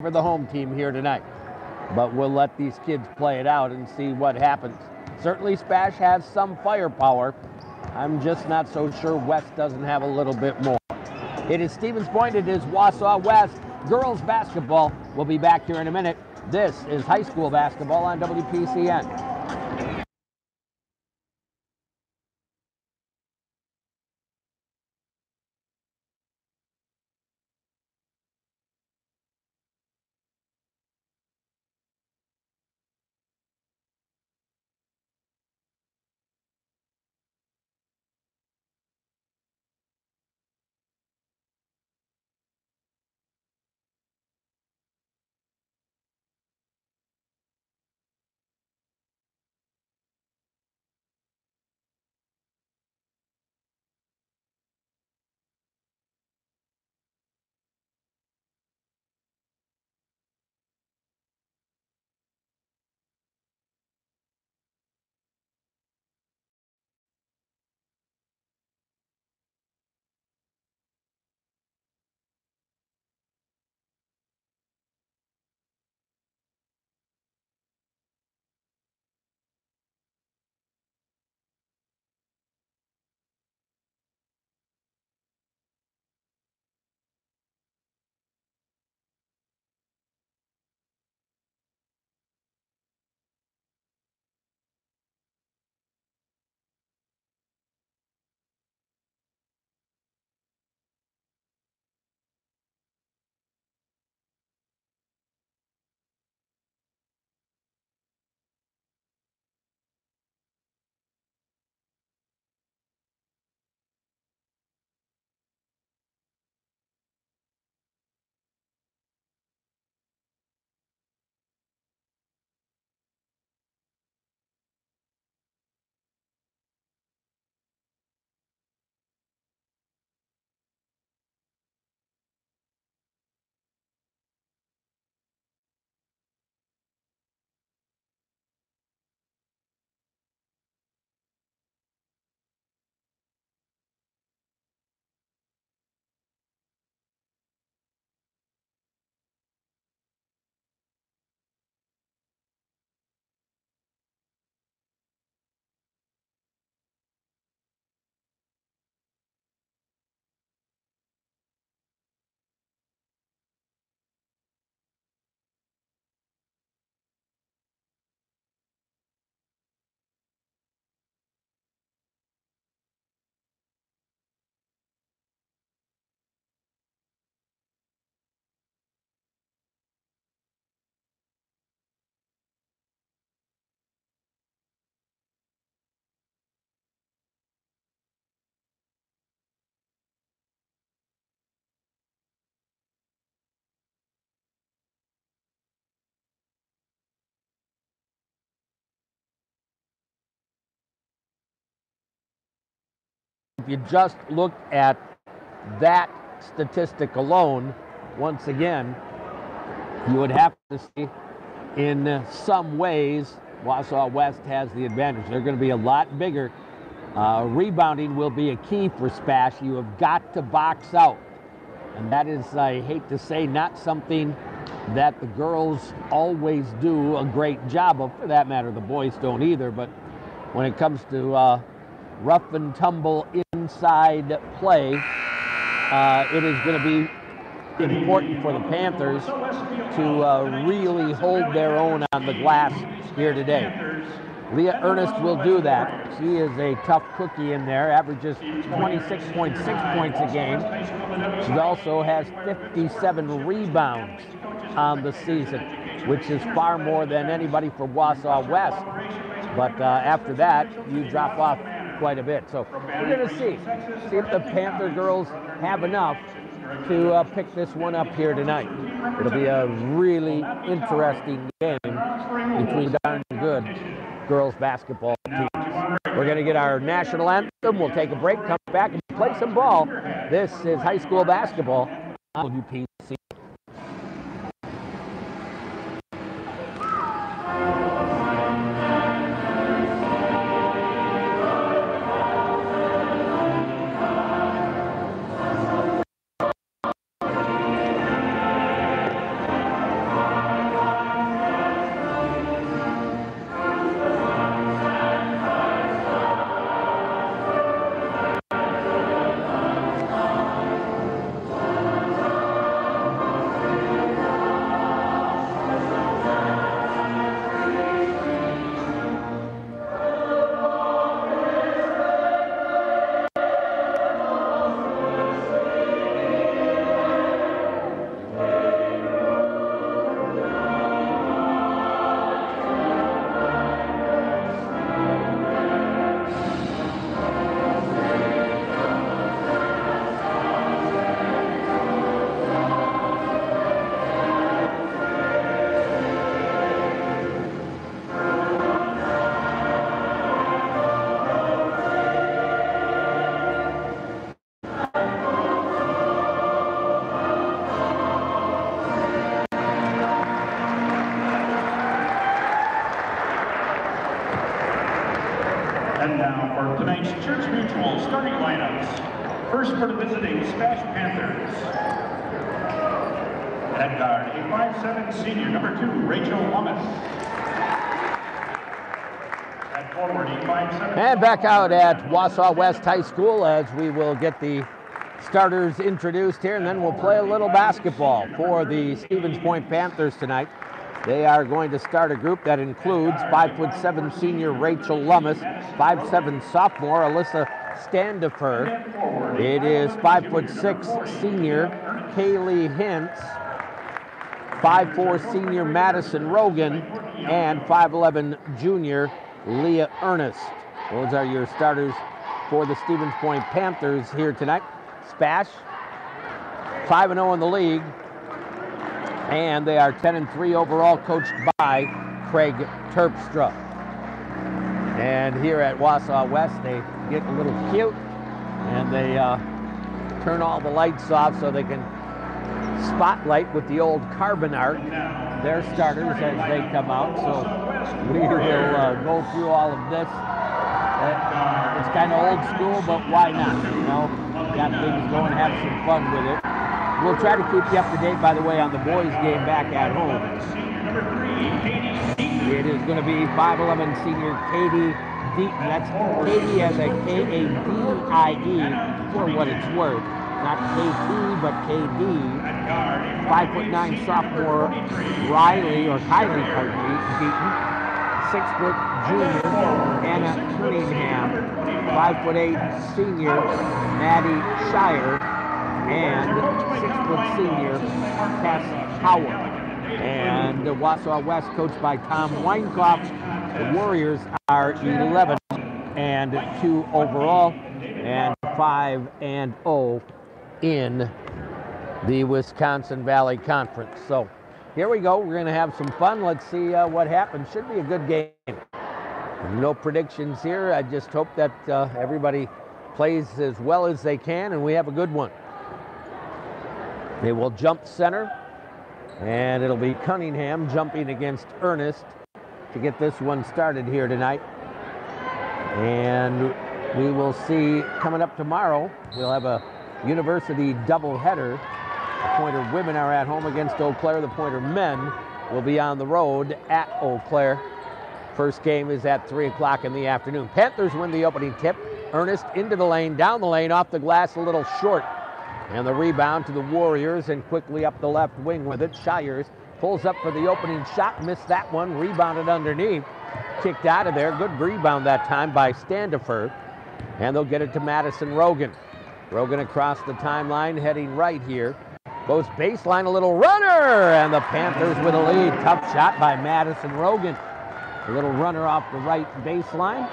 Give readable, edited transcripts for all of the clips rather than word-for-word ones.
for the home team here tonight. But we'll let these kids play it out and see what happens. Certainly SPASH has some firepower. I'm just not so sure West doesn't have a little bit more. It is Stevens Point. It is Wausau West. Girls basketball. We'll be back here in a minute. This is high school basketball on WPCN. If you just look at that statistic alone, once again, you would have to see in some ways Wausau West has the advantage. They're going to be a lot bigger. Rebounding will be a key for SPASH. You have got to box out. And that is, I hate to say, not something that the girls always do a great job of. For that matter, the boys don't either. But when it comes to rough and tumble inside play, it is going to be important for the Panthers to really hold their own on the glass here today. Leah Ernest will do that. She is a tough cookie in there, averages 26.6 points a game. She also has 57 rebounds on the season, which is far more than anybody for Wausau West. But after that, you drop off quite a bit. So we're going to see if the Panther girls have enough to pick this one up here tonight. It'll be a really interesting game between darn good girls basketball teams. We're going to get our national anthem. We'll take a break, come back, and play some ball. This is high school basketball on WPC. starting lineups. First for the visiting SPASH Panthers. At guard, a 5'7" senior, number 2, Rachel Lummis. At forward, a 5'7". And back out at Wausau West High School as we will get the starters introduced here, and then we'll play a little basketball for the Stevens Point Panthers tonight. They are going to start a group that includes 5'7" senior Rachel Lummis, 5'7" sophomore Alyssa Standifer. It is 5'6" senior Kaylee Hintz, 5'4" senior Madison Rogan, and 5'11" junior Leah Ernest. Those are your starters for the Stevens Point Panthers here tonight. SPASH, 5-0 in the league, and they are 10-3 overall, coached by Craig Terpstra. And here at Wausau West, they get a little cute, and they turn all the lights off so they can spotlight with the old carbon arc their starters as they come out. So we will go through all of this. It's kind of old school, but why not? You know, got things going, have some fun with it. We'll try to keep you up to date, by the way, on the boys' game back at home. It is going to be 5'11" senior Katie Deaton. That's Katie as a K-A-D-I-E for what it's worth. Not KT, but KD. 5'9" sophomore Kylie, Deaton. 6' junior Anna Cunningham. 5'8" senior Maddie Shire. And 6' senior Tess Howard. And the Wausau West, coached by Tom Weinkoff. The Warriors are 11-2 overall and 5-0 in the Wisconsin Valley Conference. So here we go. We're going to have some fun. Let's see what happens. Should be a good game. No predictions here. I just hope that everybody plays as well as they can and we have a good one. They will jump center, and it'll be Cunningham jumping against Ernest to get this one started here tonight. And we will see coming up tomorrow, we'll have a university doubleheader. The Pointer women are at home against Eau Claire. The Pointer men will be on the road at Eau Claire. First game is at 3 o'clock in the afternoon. Panthers win the opening tip. Ernest into the lane, down the lane, off the glass, a little short. And the rebound to the Warriors, and quickly up the left wing with it. Shires pulls up for the opening shot, missed that one, rebounded underneath, kicked out of there. Good rebound that time by Standifer. And they'll get it to Madison Rogan. Rogan across the timeline, heading right here. Goes baseline, a little runner, and the Panthers with a lead. Tough shot by Madison Rogan. A little runner off the right baseline.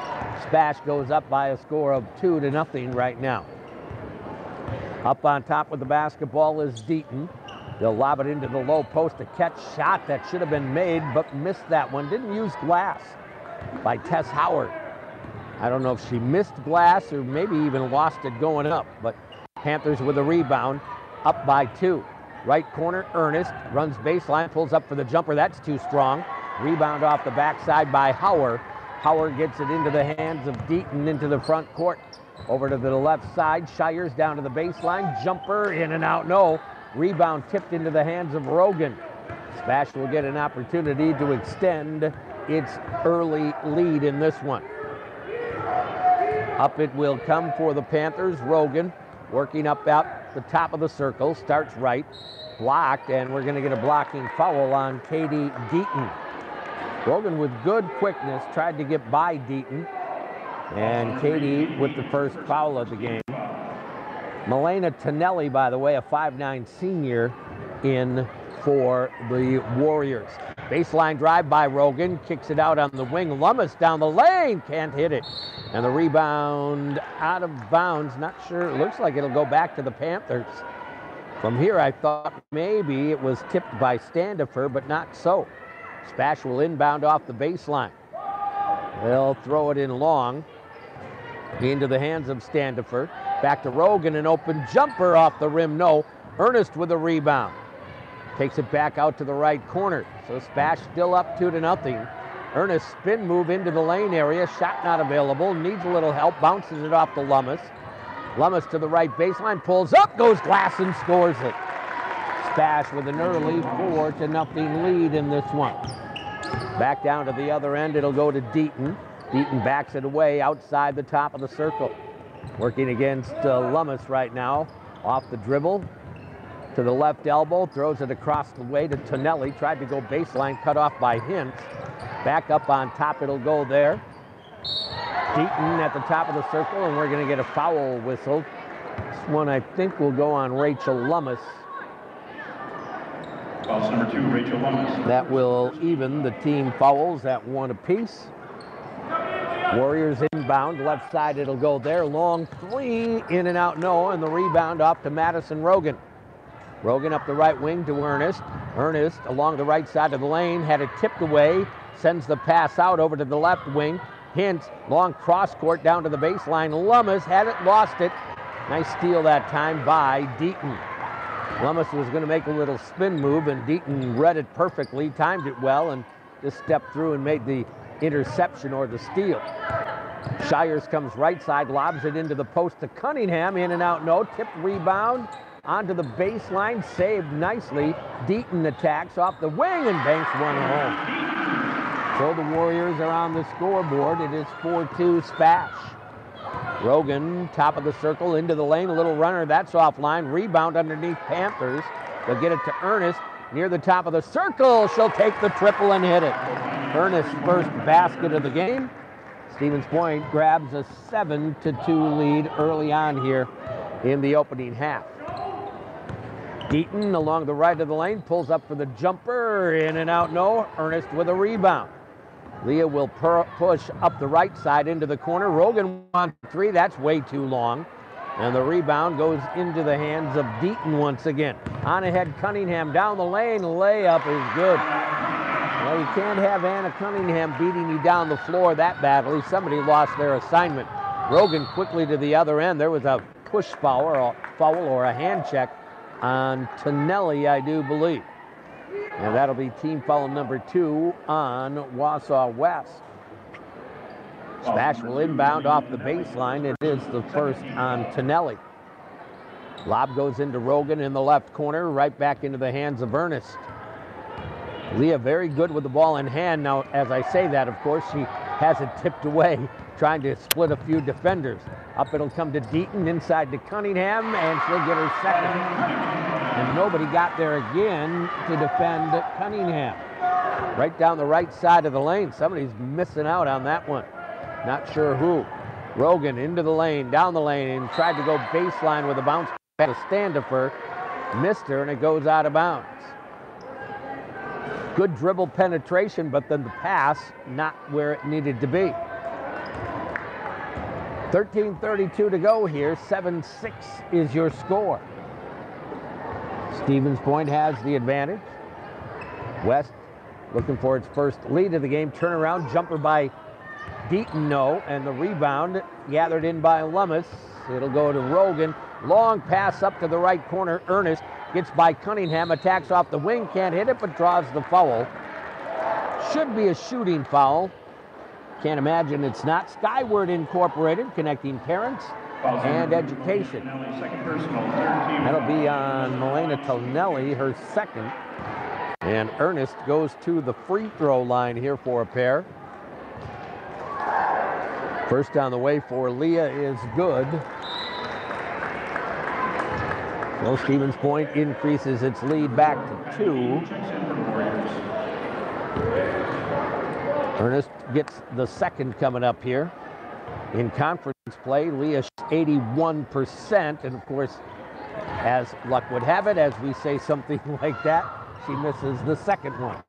SPASH goes up by a score of 2-0 right now. Up on top with the basketball is Deaton. They'll lob it into the low post. A catch shot that should have been made, but missed that one. Didn't use glass by Tess Howard. I don't know if she missed glass or maybe even lost it going up, but Panthers with a rebound, up by 2. Right corner, Ernest runs baseline, pulls up for the jumper. That's too strong. Rebound off the backside by Howard. Howard gets it into the hands of Deaton into the front court. Over to the left side, Shires down to the baseline, jumper, in and out, no. Rebound tipped into the hands of Rogan. SPASH will get an opportunity to extend its early lead in this one. Up it will come for the Panthers. Rogan working up at the top of the circle, starts right, blocked, and we're going to get a blocking foul on Katie Deaton. Rogan with good quickness tried to get by Deaton. And Katie with the first foul of the game. Milena Tonelli, by the way, a 5'9" senior in for the Warriors. Baseline drive by Rogan, kicks it out on the wing. Lummis down the lane, can't hit it. And the rebound out of bounds, not sure, it looks like it'll go back to the Panthers. From here, I thought maybe it was tipped by Standifer, but not so. SPASH will inbound off the baseline. They'll throw it in long. Into the hands of Standifer. Back to Rogan, an open jumper off the rim, no. Ernest with a rebound. Takes it back out to the right corner. So SPASH still up 2-0. Ernest spin move into the lane area. Shot not available. Needs a little help. Bounces it off to Lummis. Lummis to the right baseline, pulls up, goes glass and scores it. SPASH with an early 4-0 lead in this one. Back down to the other end, it'll go to Deaton. Deaton backs it away outside the top of the circle. Working against Lummis right now. Off the dribble to the left elbow, throws it across the way to Tonelli. Tried to go baseline, cut off by Hintz. Back up on top, it'll go there. Deaton at the top of the circle, and we're going to get a foul whistle. This one I think will go on Rachel Lummis. Foul number 2, Rachel Lummis. That will even the team fouls at 1 apiece. Warriors inbound, left side it'll go there. Long 3, in and out, no, and the rebound off to Madison Rogan. Rogan up the right wing to Ernest. Ernest along the right side of the lane, had it tipped away, sends the pass out over to the left wing. Hintz, long cross court down to the baseline. Lummis had it, lost it. Nice steal that time by Deaton. Lummis was going to make a little spin move, and Deaton read it perfectly, timed it well, and just stepped through and made the interception or the steal. Shires comes right side, lobs it into the post to Cunningham, in and out, no, tipped rebound onto the baseline, saved nicely. Deaton attacks off the wing and banks one home. So the Warriors are on the scoreboard. It is 4-2 SPASH. Rogan, top of the circle, into the lane, a little runner, that's offline. Rebound underneath Panthers. They'll get it to Ernest, near the top of the circle. She'll take the triple and hit it. Ernest's first basket of the game. Stevens Point grabs a 7-2 lead early on here in the opening half. Deaton along the right of the lane, pulls up for the jumper, in and out, no. Ernest with a rebound. Leah will push up the right side into the corner. Rogan wants 3, that's way too long. And the rebound goes into the hands of Deaton once again. On ahead, Cunningham down the lane, layup is good. Well, you can't have Anna Cunningham beating you down the floor that badly. Somebody lost their assignment. Rogan quickly to the other end. There was a push foul or a hand check on Tonelli, I do believe. And that'll be team foul number 2 on Wausau West. SPASH will inbound off the baseline. It is the first on Tonelli. Lob goes into Rogan in the left corner, right back into the hands of Ernest. Leah very good with the ball in hand. Now, as I say that, of course, she has it tipped away, trying to split a few defenders. Up it'll come to Deaton, inside to Cunningham, and she'll get her second. And nobody got there again to defend Cunningham. Right down the right side of the lane. Somebody's missing out on that one. Not sure who. Rogan into the lane, down the lane, and tried to go baseline with a bounce pass to Standifer. Missed her, and it goes out of bounds. Good dribble penetration, but then the pass not where it needed to be. 13:32 to go here. 7-6 is your score. Stevens Point has the advantage. West looking for its first lead of the game. Turnaround jumper by Deaton, no, and the rebound gathered in by Lummis. It'll go to Rogan. Long pass up to the right corner. Ernest gets by Cunningham, attacks off the wing, can't hit it, but draws the foul. Should be a shooting foul. Can't imagine it's not. Skyward Incorporated, connecting parents and education. That'll be on Milena Tonelli, her second. And Ernest goes to the free throw line here for a pair. First on the way for Leah is good. So Stevens Point increases its lead back to 2. Ernest gets the second coming up here. In conference play, Leah 81%, and of course, as luck would have it, as we say something like that, she misses the second one.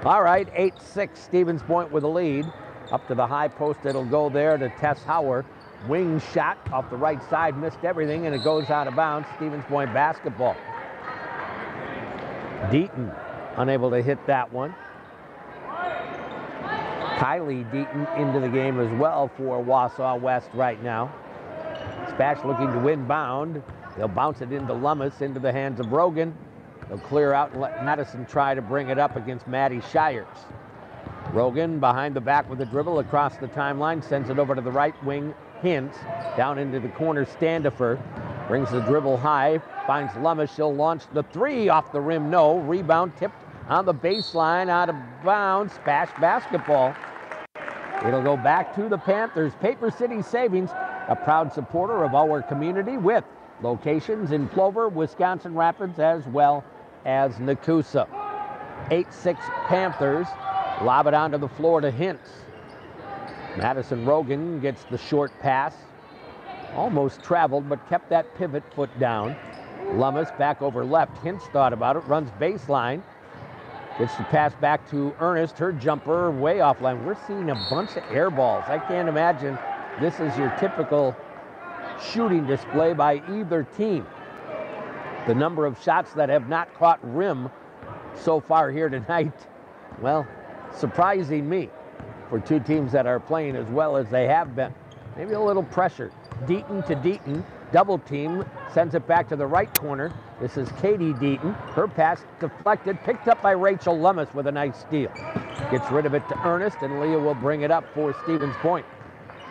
All right, 8-6, Stevens Point with a lead. Up to the high post, it'll go there to Tess Hauer. Wing shot off the right side, missed everything, and it goes out of bounds. Stevens Point basketball. Deaton unable to hit that one. Kylie Deaton into the game as well for Wausau West right now. SPASH looking to inbound. They'll bounce it into Lummis, into the hands of Rogan. They'll clear out and let Madison try to bring it up against Maddie Shires. Rogan behind the back with a dribble across the timeline, sends it over to the right wing Hintz. Down into the corner, Standifer brings the dribble high, finds Lummis. She'll launch the three off the rim. No. Rebound tipped on the baseline, out of bounds. SPASH basketball. It'll go back to the Panthers. Paper City Savings, a proud supporter of our community with locations in Plover, Wisconsin Rapids, as well as Nakusa. 8-6 Panthers. Lob it onto the floor to Hintz. Madison Rogan gets the short pass. Almost traveled, but kept that pivot foot down. Lummis back over left. Hintz thought about it, runs baseline. Gets the pass back to Ernest. Her jumper way offline. We're seeing a bunch of air balls. I can't imagine this is your typical shooting display by either team. The number of shots that have not caught rim so far here tonight, well, surprising me for two teams that are playing as well as they have been. Maybe a little pressure. Deaton to Deaton, double team, sends it back to the right corner. This is Katie Deaton. Her pass deflected, picked up by Rachel Lummis with a nice steal. Gets rid of it to Ernest, and Leah will bring it up for Stevens Point.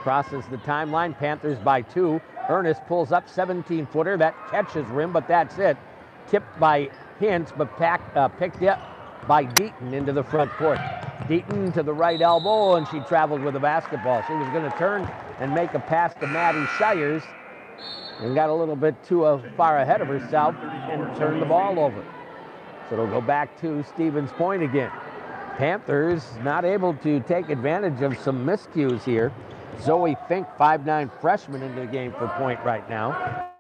Crosses the timeline, Panthers by 2. Ernest pulls up, 17-footer, that catches rim, but that's it. Tipped by Hintz, but picked up by Deaton into the front court. Deaton to the right elbow, and she traveled with the basketball. She was going to turn and make a pass to Maddie Shires, and got a little bit too far ahead of herself and turned the ball over. So it'll go back to Stevens Point again. Panthers not able to take advantage of some miscues here. Zoe Fink, 5'9" freshman, into the game for Point right now.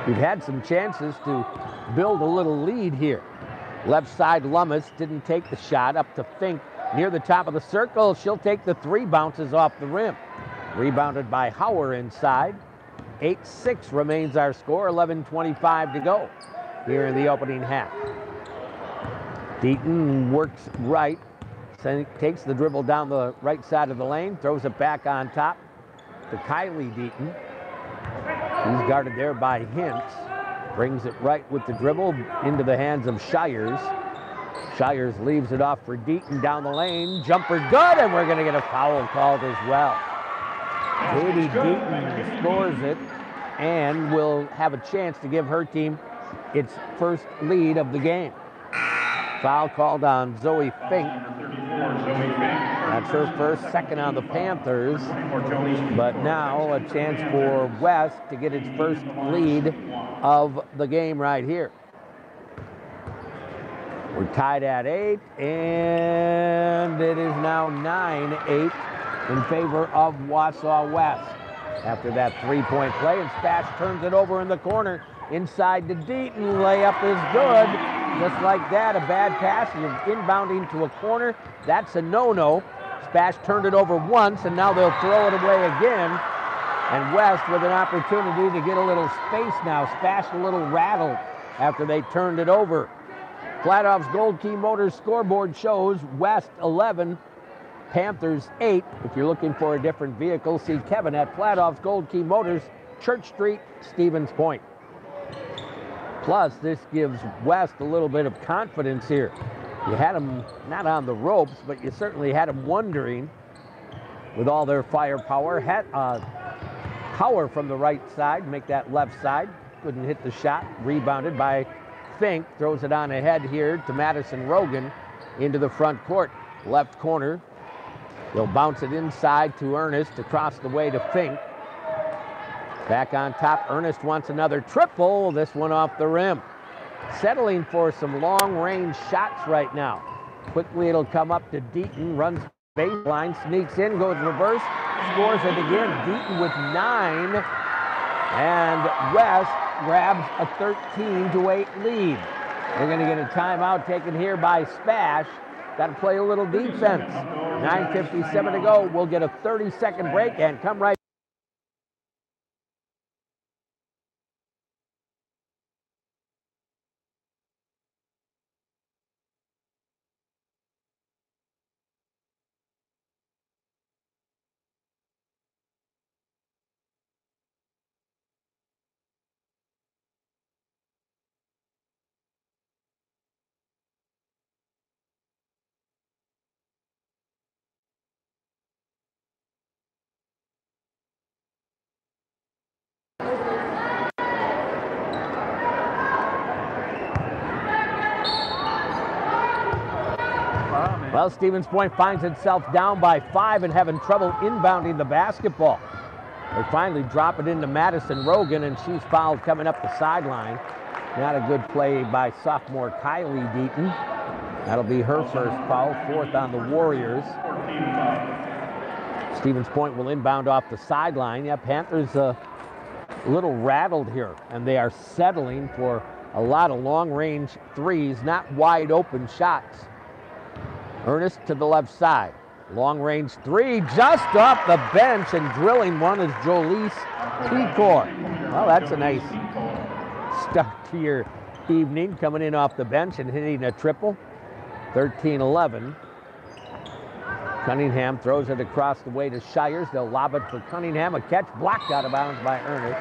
We've had some chances to build a little lead here. Left side, Lummis didn't take the shot. Up to Fink near the top of the circle. She'll take the three, bounces off the rim. Rebounded by Hauer inside. 8-6 remains our score, 11:25 to go here in the opening half. Deaton works right, takes the dribble down the right side of the lane, throws it back on top to Kylie Deaton. He's guarded there by Hintz. Brings it right with the dribble into the hands of Shires. Shires leaves it off for Deaton down the lane. Jumper good, and we're going to get a foul called as well. Katie Deaton scores it and will have a chance to give her team its first lead of the game. Foul called on Zoe Fink. That's her first, second on the Panthers. But now a chance for West to get its first lead of the game right here. We're tied at 8, and it is now 9-8 in favor of Wausau West. After that three-point play, and SPASH turns it over in the corner. Inside to Deaton, layup is good. Just like that, a bad pass, you're inbounding to a corner. That's a no-no. SPASH turned it over once, and now they'll throw it away again. And West with an opportunity to get a little space now. SPASH a little rattled after they turned it over. Flatov's Gold Key Motors scoreboard shows West 11, Panthers 8. If you're looking for a different vehicle, see Kevin at Flatov's Gold Key Motors, Church Street, Stevens Point. Plus, this gives West a little bit of confidence here. You had them not on the ropes, but you certainly had them wondering with all their firepower. Power from the right side, make that left side. Couldn't hit the shot. Rebounded by Fink. Throws it on ahead here to Madison Rogan into the front court. Left corner. They'll bounce it inside to Ernest, across the way to Fink. Back on top, Ernest wants another triple. This one off the rim. Settling for some long-range shots right now. Quickly it'll come up to Deaton, runs baseline, sneaks in, goes reverse, scores it again. Deaton with 9, and West grabs a 13-8 lead. They're going to get a timeout taken here by SPASH. Got to play a little defense. 9:57 to go. We'll get a 30-second break and come right Well, Stevens Point finds itself down by 5 and having trouble inbounding the basketball. They finally drop it into Madison Rogan, and she's fouled coming up the sideline. Not a good play by sophomore Kylie Deaton. That'll be her first foul, 4th on the Warriors. Stevens Point will inbound off the sideline. Yeah, Panthers a little rattled here, and they are settling for a lot of long-range threes, not wide open shots. Ernest to the left side. Long-range three just off the bench, and drilling one is Jolise Pecor. Well, that's a nice start to your evening, coming in off the bench and hitting a triple. 13-11. Cunningham throws it across the way to Shires. They'll lob it for Cunningham. A catch blocked out of bounds by Ernest.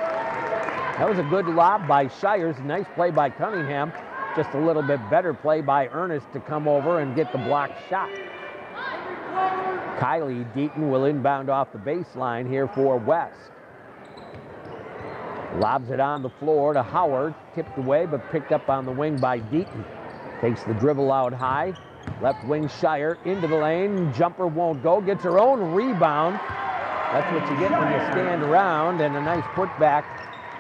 That was a good lob by Shires. Nice play by Cunningham. Just a little bit better play by Ernest to come over and get the blocked shot. Kylie Deaton will inbound off the baseline here for West. Lobs it on the floor to Howard. Tipped away but picked up on the wing by Deaton. Takes the dribble out high. Left wing Shire into the lane. Jumper won't go. Gets her own rebound. That's what you get when you stand around. And a nice putback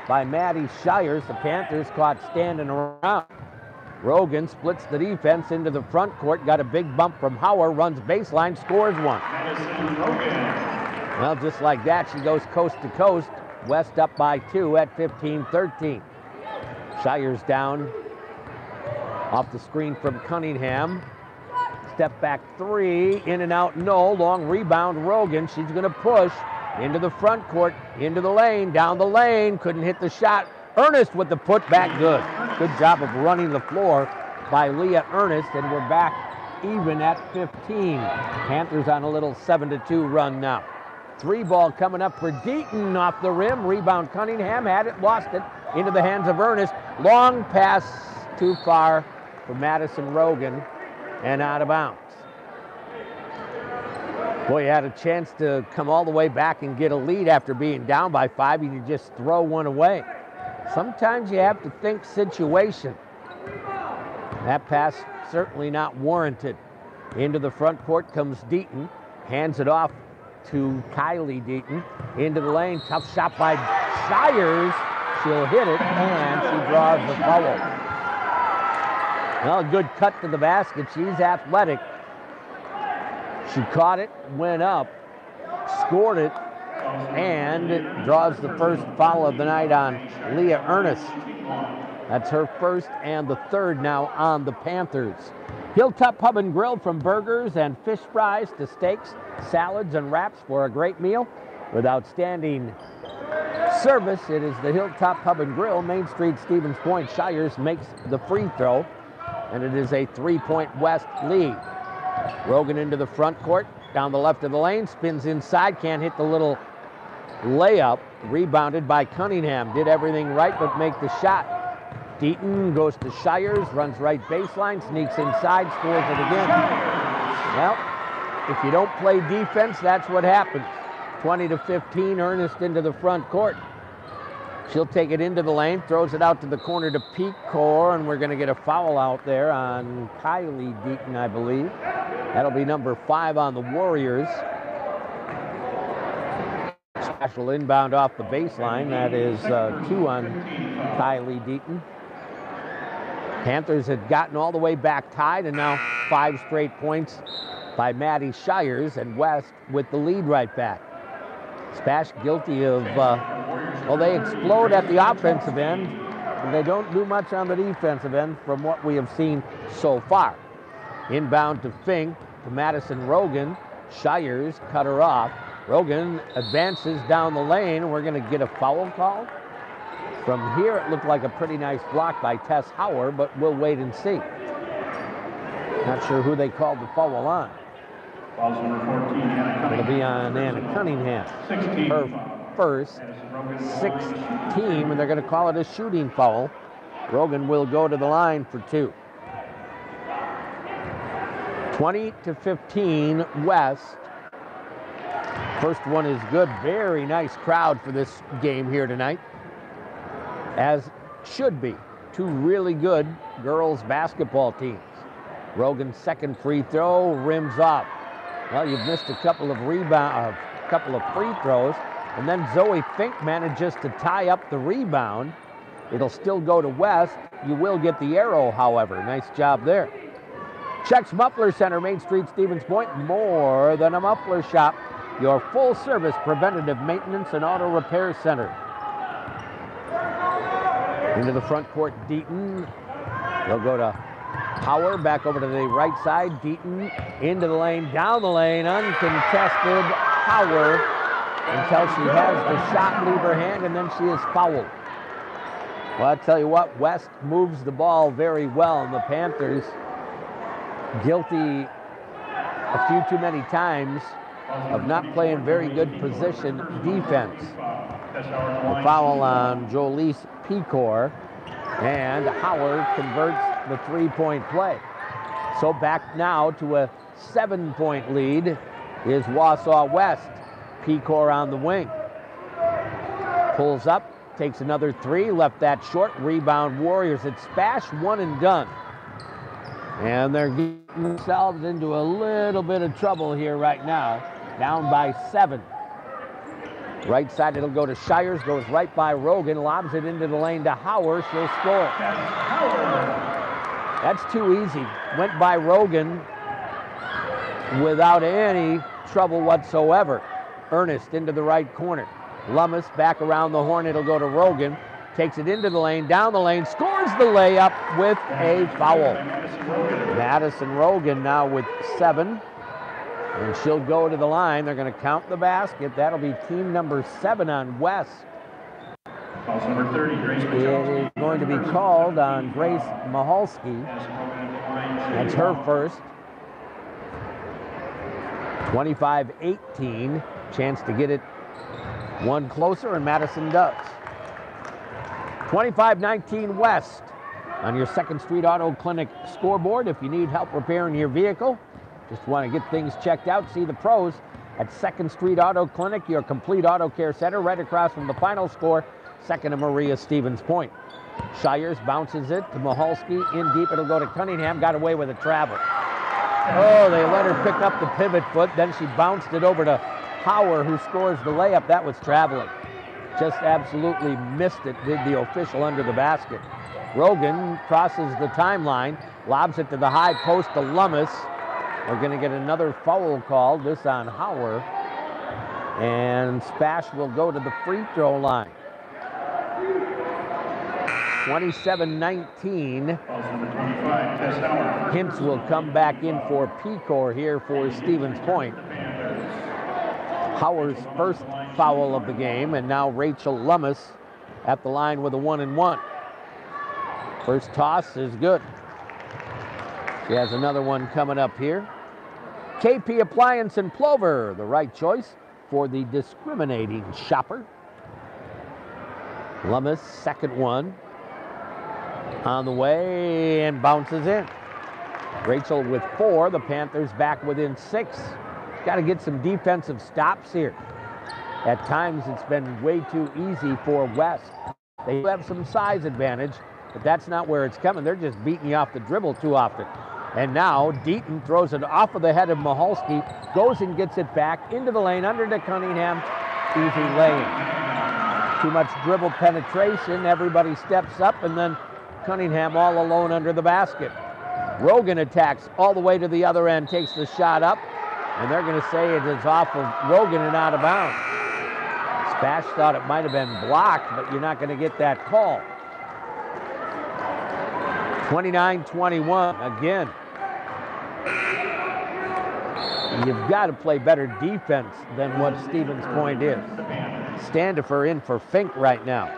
by Maddie Shires. The Panthers caught standing around. Rogan splits the defense into the front court. Got a big bump from Howard. Runs baseline. Scores one. Well, just like that, she goes coast to coast. West up by 2 at 15-13. Shires down off the screen from Cunningham. Step back three, in and out, no. Long rebound, Rogan. She's going to push into the front court, into the lane, down the lane. Couldn't hit the shot. Ernest with the putback, good. Good job of running the floor by Leah Ernest, and we're back even at 15. Panthers on a little 7-2 run now. 3 ball coming up for Deaton off the rim. Rebound Cunningham, had it, lost it, into the hands of Ernest. Long pass too far for Madison Rogan and out of bounds. Boy, you had a chance to come all the way back and get a lead after being down by 5, and you just throw one away. Sometimes you have to think situation. That pass certainly not warranted. Into the front court comes Deaton, hands it off to Kylie Deaton, into the lane. Tough shot by Shires. She'll hit it, and she draws the foul. Well, a good cut to the basket. She's athletic. She caught it, went up, scored it, and draws the first foul of the night on Leah Ernest. That's her first and the third now on the Panthers. Hilltop Pub and Grill, from burgers and fish fries to steaks, salads, and wraps for a great meal. With outstanding service, it is the Hilltop Pub and Grill, Main Street, Stevens Point. Shires makes the free throw, and it is a 3-point West lead. Rogan into the front court, down the left of the lane, spins inside, can't hit the little layup. Rebounded by Cunningham. Did everything right but make the shot. Deaton goes to Shires, runs right baseline, sneaks inside, scores it again. Well, if you don't play defense, that's what happens. 20-15, Ernest into the front court. She'll take it into the lane, throws it out to the corner to Pecor, and we're going to get a foul out there on Kylie Deaton, I believe. That'll be number 5 on the Warriors. Special inbound off the baseline. That is 2 on Kylie Deaton. Panthers had gotten all the way back tied, and now 5 straight points by Maddie Shires, and West with the lead right back. Spash guilty of, well, they explode at the offensive end, and they don't do much on the defensive end from what we have seen so far. Inbound to Fink, to Madison Rogan. Shires cut her off. Rogan advances down the lane, and we're going to get a foul call. From here, it looked like a pretty nice block by Tess Howard, but we'll wait and see. Not sure who they called the foul on. Foul's number 14, Anna Cunningham. It'll be on Anna Cunningham. 16. Her first, 6th team, and they're going to call it a shooting foul. Rogan will go to the line for 2. 20-15 West. First one is good. Very nice crowd for this game here tonight, as should be. 2 really good girls basketball teams. Rogan's second free throw rims off. Well, you've missed a couple of free throws, and then Zoe Fink manages to tie up the rebound. It'll still go to West. You will get the arrow, however. Nice job there. Check's Muffler Center, Main Street, Stevens Point. More than a muffler shop. Your full-service preventative maintenance and auto repair center. Into the front court, Deaton. They'll go to Hauer, back over to the right side. Deaton into the lane, down the lane, uncontested. Hauer until she has the shot leave her hand, and then she is fouled. Well, I'll tell you what, West moves the ball very well, and the Panthers guilty a few too many times of not playing very good position defense. The foul on Jolise Pecor, and Howard converts the three-point play. So back now to a 7-point lead is Wausau West. Pecor on the wing. Pulls up, takes another three, left that short. Rebound Warriors at SPASH, one and done. And they're getting themselves into a little bit of trouble here right now. Down by 7. Right side, it'll go to Shires, goes right by Rogan, lobs it into the lane to Howard. She'll score. That's too easy. Went by Rogan without any trouble whatsoever. Ernest into the right corner. Lummis back around the horn, it'll go to Rogan. Takes it into the lane, down the lane, scores the layup with a foul. Madison Rogan now with 7. And she'll go to the line. They're going to count the basket. That'll be team number 7 on West. Foul number 30, Grace It is going to be called on Grace Mahalski. That's her first. 25-18. Chance to get it one closer, and Madison does. 25-19 West on your 2nd Street Auto Clinic scoreboard. If you need help repairing your vehicle, just want to get things checked out, see the pros at 2nd Street Auto Clinic, your complete auto care center, right across from the final score, 2nd and Maria Stevens Point. Shires bounces it to Mahalski, in deep, it'll go to Cunningham, got away with a travel. Oh, they let her pick up the pivot foot, then she bounced it over to Hauer, who scores the layup. That was traveling. Just absolutely missed it, did the official under the basket. Rogan crosses the timeline, lobs it to the high post to Lummis. We're going to get another foul call, this on Hauer. And SPASH will go to the free throw line. 27-19. Hintz will come back in for Pecor here for Stevens Point. Hauer's first foul of the game, and now Rachel Lummis at the line with a 1-and-1. First toss is good. She has another one coming up here. KP Appliance in Plover, the right choice for the discriminating shopper. Lummis, second one. On the way and bounces in. Rachel with 4, the Panthers back within 6. Got to get some defensive stops here. At times it's been way too easy for West. They have some size advantage, but that's not where it's coming. They're just beating you off the dribble too often. And now Deaton throws it off of the head of Mahalski, goes and gets it back into the lane, under to Cunningham. Easy lane. Too much dribble penetration. Everybody steps up, and then Cunningham all alone under the basket. Rogan attacks all the way to the other end, takes the shot up, and they're going to say it is off of Rogan and out of bounds. SPASH thought it might have been blocked, but you're not going to get that call. 29-21 again. You've got to play better defense than what Stevens Point is. Standifer in for Fink right now.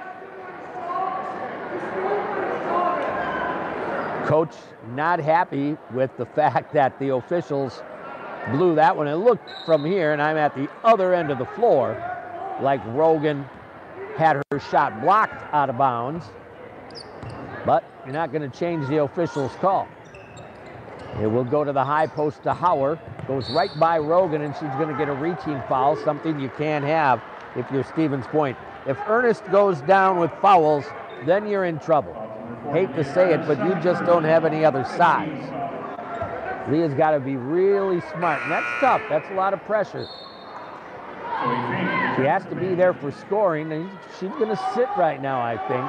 Coach not happy with the fact that the officials blew that one. It looked from here, and I'm at the other end of the floor, like Rogan had her shot blocked out of bounds. But you're not going to change the official's call. It will go to the high post to Hauer. Goes right by Rogan, and she's going to get a reaching foul, something you can't have if you're Stevens Point. If Ernest goes down with fouls, then you're in trouble. Hate to say it, but you just don't have any other size. Leah's got to be really smart, and that's tough. That's a lot of pressure. She has to be there for scoring, and she's going to sit right now, I think.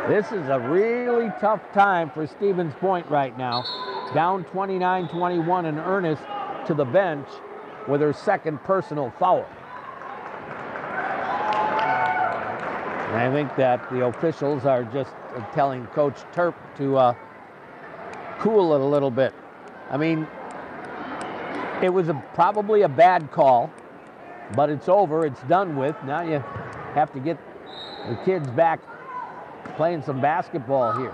This is a really tough time for Stevens Point right now. Down 29-21 in earnest to the bench with her second personal foul. And I think that the officials are just telling Coach Terp to cool it a little bit. I mean, it was probably a bad call, but it's over, it's done with. Now you have to get the kids back playing some basketball here.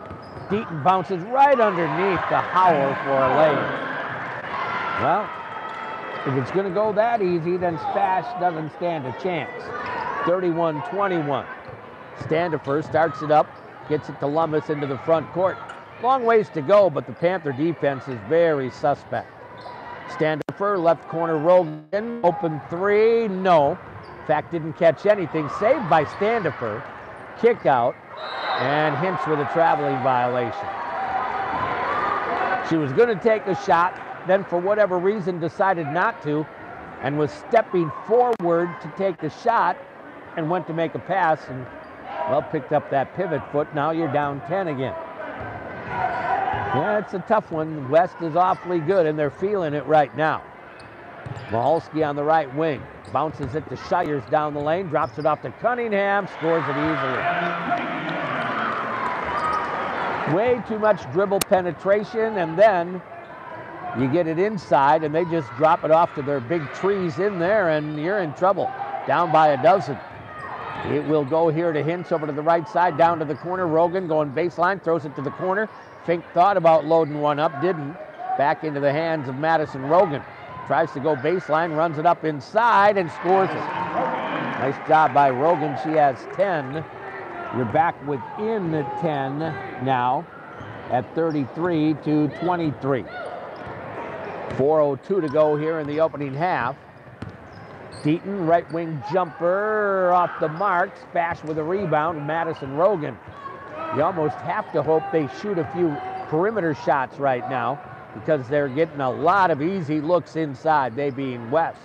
Deaton bounces right underneath the Howell for a layup. Well, if it's going to go that easy, then SPASH doesn't stand a chance. 31-21. Standifer starts it up, gets it to Lummis into the front court. Long ways to go, but the Panther defense is very suspect. Standifer, left corner, Rogan, open three, no. In fact, didn't catch anything. Saved by Standifer. Kick out, and Hintz with a traveling violation. She was going to take a shot, then for whatever reason decided not to, and was stepping forward to take the shot, and went to make a pass, and, well, picked up that pivot foot. Now you're down 10 again. Yeah, it's a tough one. West is awfully good, and they're feeling it right now. Maholski on the right wing. Bounces it to Shires down the lane, drops it off to Cunningham, scores it easily. Way too much dribble penetration, and then you get it inside, and they just drop it off to their big trees in there, and you're in trouble. Down by a dozen. It will go here to Hintz over to the right side, down to the corner. Rogan going baseline, throws it to the corner. Fink thought about loading one up, didn't. Back into the hands of Madison Rogan. Tries to go baseline, runs it up inside, and scores it. Nice job by Rogan. She has 10. You're back within the 10 now at 33-23. 4:02 to go here in the opening half. Deaton, right wing jumper off the mark. SPASH with a rebound. Madison Rogan. You almost have to hope they shoot a few perimeter shots right now, because they're getting a lot of easy looks inside, they being West.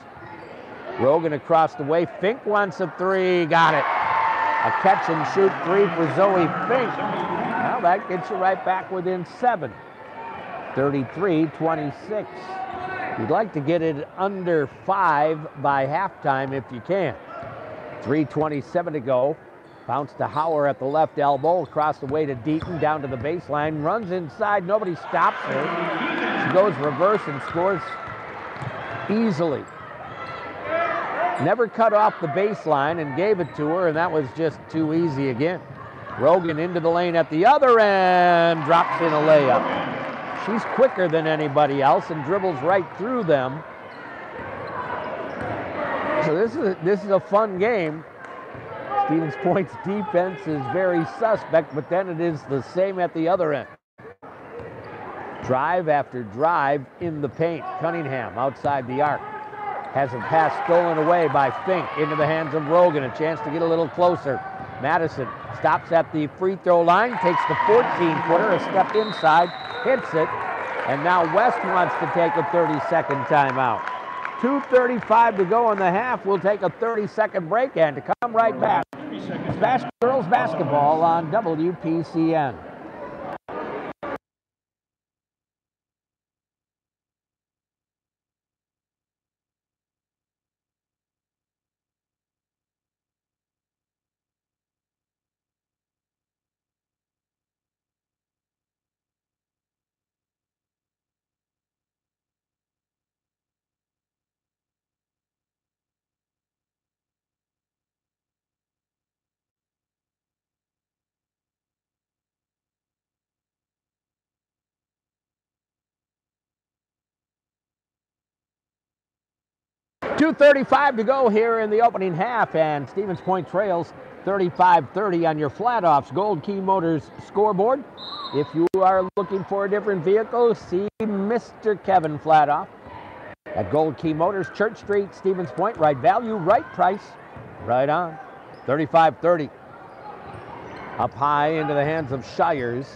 Rogan across the way. Fink wants a three. Got it. A catch and shoot three for Zoe Fink. Well, that gets you right back within 7. 33-26. You'd like to get it under 5 by halftime if you can. 3:27 to go. Bounce to Hauer at the left elbow, across the way to Deaton, down to the baseline, runs inside, nobody stops her. She goes reverse and scores easily. Never cut off the baseline and gave it to her, and that was just too easy again. Rogan into the lane at the other end, drops in a layup. She's quicker than anybody else and dribbles right through them. So this is a fun game. Stevens Point's defense is very suspect, but then it is the same at the other end. Drive after drive in the paint. Cunningham outside the arc. Has a pass stolen away by Fink into the hands of Rogan. A chance to get a little closer. Madison stops at the free throw line, takes the 14-footer, a step inside, hits it, and now West wants to take a 30-second timeout. 2:35 to go in the half. We'll take a 30-second break, and to come right back, SPASH Girls Basketball on WPCN. .235 to go here in the opening half, and Stevens Point trails 35-30 on your flat-offs Gold Key Motors scoreboard. If you are looking for a different vehicle, see Mr. Kevin Flatoff at Gold Key Motors, Church Street, Stevens Point. Right value, right price, right on. 35-30. Up high into the hands of Shires.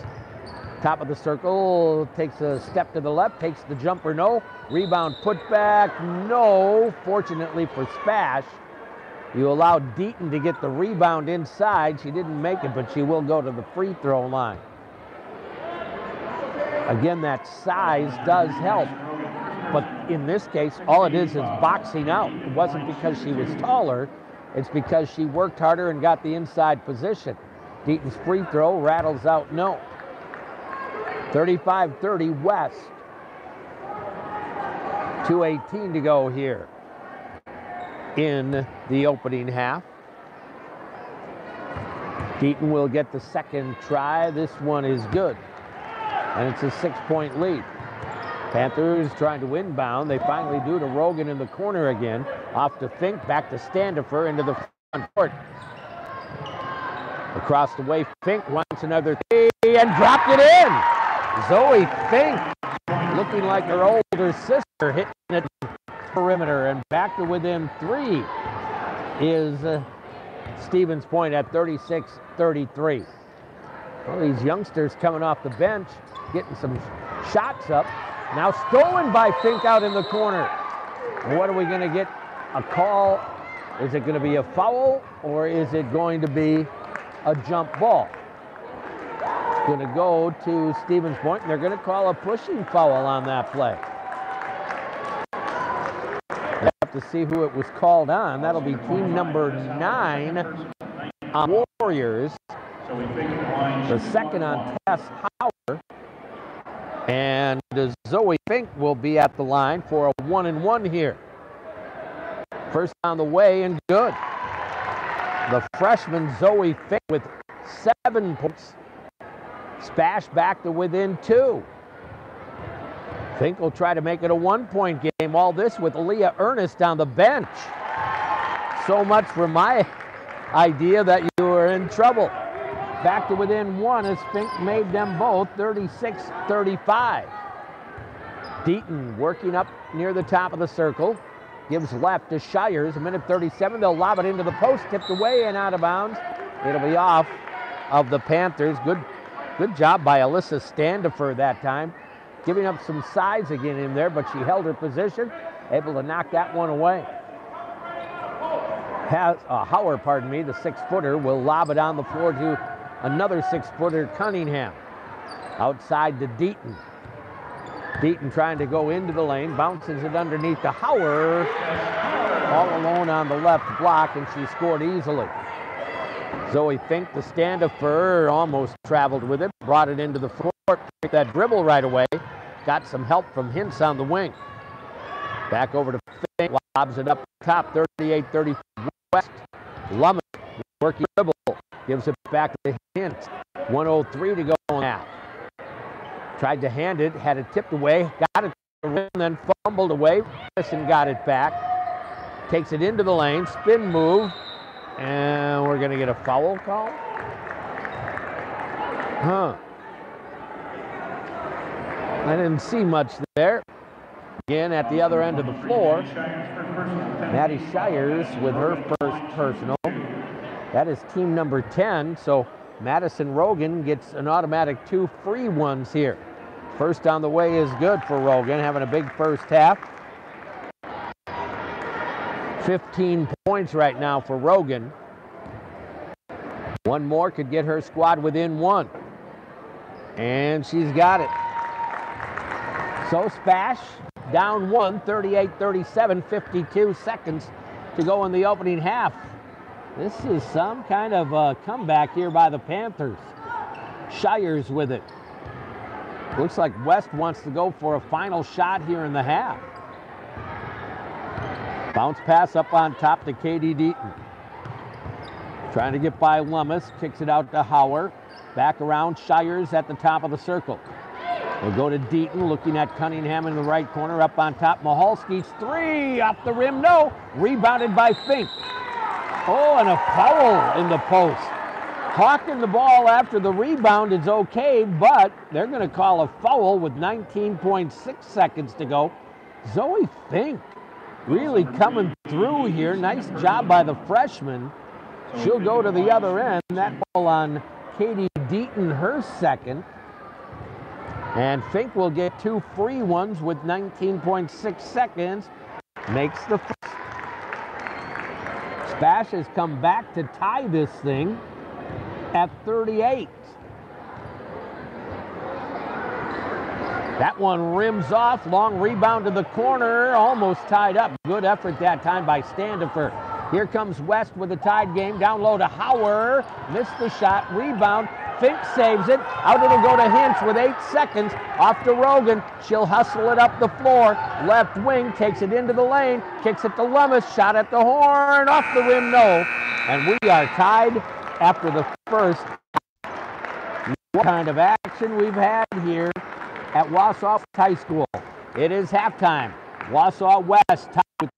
Top of the circle, takes a step to the left, takes the jumper, no. Rebound put back, no. Fortunately for SPASH, you allowed Deaton to get the rebound inside. She didn't make it, but she will go to the free throw line. Again, that size does help. But in this case, all it is boxing out. It wasn't because she was taller, it's because she worked harder and got the inside position. Deaton's free throw rattles out, no. 35-30 West. 2:18 to go here in the opening half. Deaton will get the second try. This one is good. And it's a 6-point lead. Panthers trying to inbound. They finally do to Rogan in the corner again. Off to Fink, back to Standifer into the front court. Across the way, Fink wants another three and dropped it in. Zoe Fink, looking like her older sister, hitting it perimeter, and back to within 3 is Stevens Point at 36-33. Well, these youngsters coming off the bench, getting some shots up. Now stolen by Fink out in the corner. What are we going to get? A call? Is it going to be a foul, or is it going to be a jump ball? It's going to go to Stevens Point, and they're going to call a pushing foul on that play. We'll have to see who it was called on. That'll be team number 9 on Warriors. The second on Tess Hauer. And Zoe Fink will be at the line for a 1-and-1 here. First on the way and good. The freshman Zoe Fink with 7 points. SPASH back to within 2. Fink will try to make it a 1-point game. All this with Leah Ernest on the bench. So much for my idea that you were in trouble. Back to within 1 as Fink made them both 36-35. Deaton working up near the top of the circle. Gives left to Shires, a minute 37. They'll lob it into the post, tipped away and out of bounds. It'll be off of the Panthers. Good job by Alyssa Standifer that time. Giving up some size again in there, but she held her position, able to knock that one away. Hauer, pardon me, the 6-footer, will lob it on the floor to another 6-footer, Cunningham. Outside to Deaton. Deaton trying to go into the lane, bounces it underneath to Hauer. All alone on the left block, and she scored easily. Zoe Fink, the Standifer, almost traveled with it, brought it into the court, took that dribble right away, got some help from Hintz on the wing. Back over to Fink, lobs it up top, 38-35 West. Lummett, working dribble, gives it back to Hintz. 1:03 to go now. Tried to hand it, had it tipped away, got it to the rim, then fumbled away. Madison got it back, takes it into the lane, spin move, and we're going to get a foul call? I didn't see much there. Again, at the other end of the floor, Maddie Shires with her first personal. That is team number 10, so Madison Rogan gets an automatic 2 free ones here. First on the way is good for Rogan, having a big first half. 15 points right now for Rogan. One more could get her squad within 1. And she's got it. So SPASH down 1, 38-37, 52 seconds to go in the opening half. This is some kind of a comeback here by the Panthers. Shires with it. Looks like West wants to go for a final shot here in the half. Bounce pass up on top to Katie Deaton. Trying to get by Lummis, kicks it out to Hauer. Back around, Shires at the top of the circle. We'll go to Deaton, looking at Cunningham in the right corner. Up on top, Mahalski's 3, off the rim, no. Rebounded by Fink. Oh, and a foul in the post. Hawking the ball after the rebound is okay, but they're going to call a foul with 19.6 seconds to go. Zoe Fink really coming through here. Nice job by the freshman. She'll go to the other end. That ball on Katie Deaton, her second. And Fink will get 2 free ones with 19.6 seconds. Makes the first. Spash has come back to tie this thing at 38. That one rims off, long rebound to the corner, almost tied up. Good effort that time by Standifer. Here comes West with a tied game, down low to Hauer, missed the shot, rebound, Fink saves it, out it'll go to Hintz with 8 seconds, off to Rogan, she'll hustle it up the floor, left wing, takes it into the lane, kicks it to Lummis, shot at the horn, off the rim, no. And we are tied after the first. What kind of action we've had here at Wausau High School. It is halftime. Wausau West tied with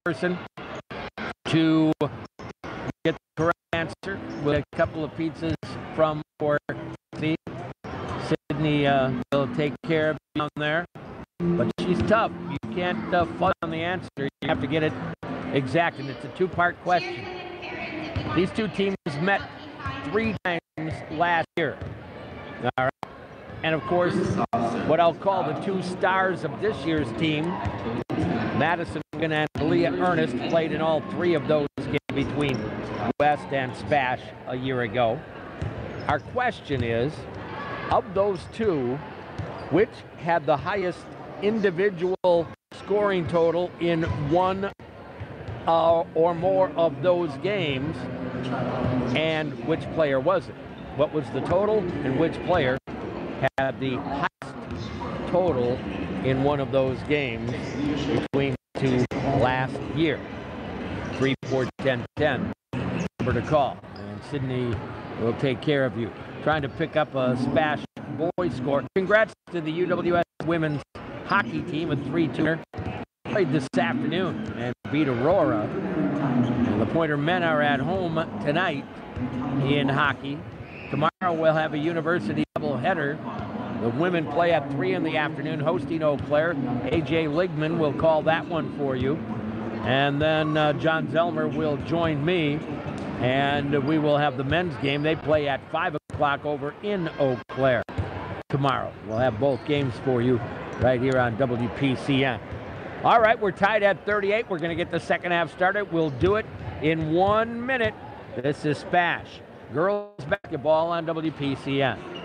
person to get the correct answer with a couple of pizzas from for Sydney will take care of you down there. But she's tough. You can't fudge on the answer. You have to get it exact, and it's a two-part question. These two teams met 3 times last year. All right. And of course, what I'll call the 2 stars of this year's team, Madison and Leah Ernest, played in all 3 of those games between West and SPASH a year ago. Our question is, of those 2, which had the highest individual scoring total in one or more of those games, and which player was it? What was the total, and which player had the highest total in one of those games between 2 last year? 3-4-10-10 number to call, and Sydney will take care of you. Trying to pick up a SPASH boys score. Congrats to the UWS women's hockey team, a 3-2 played this afternoon and beat Aurora. And the Pointer men are at home tonight in hockey. Tomorrow we'll have a university doubleheader. The women play at 3 in the afternoon, hosting Eau Claire. AJ Ligman will call that one for you. And then John Zellmer will join me, and we will have the men's game. They play at 5 o'clock over in Eau Claire tomorrow. We'll have both games for you right here on WPCN. All right, we're tied at 38. We're going to get the second half started. We'll do it in 1 minute. This is SPASH girls basketball on WPCN.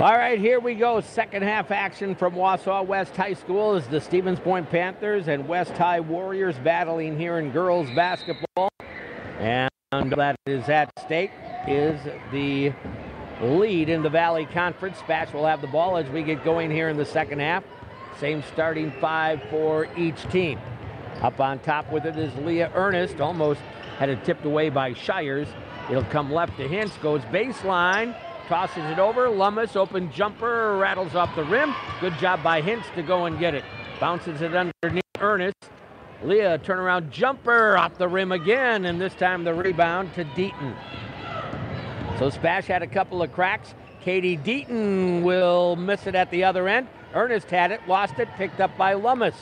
All right, here we go. Second half action from Wausau West High School as the Stevens Point Panthers and West High Warriors battling here in girls basketball. And that is at stake is the lead in the Valley Conference. SPASH will have the ball as we get going here in the second half. Same starting 5 for each team. Up on top with it is Leah Ernest. Almost had it tipped away by Shires. It'll come left to Hintz, goes baseline. Tosses it over, Lummis, open jumper, rattles off the rim. Good job by Hintz to go and get it. Bounces it underneath Ernest. Leah, turnaround jumper off the rim again, and this time the rebound to Deaton. So SPASH had a couple of cracks. Katie Deaton will miss it at the other end. Ernest had it, lost it, picked up by Lummis.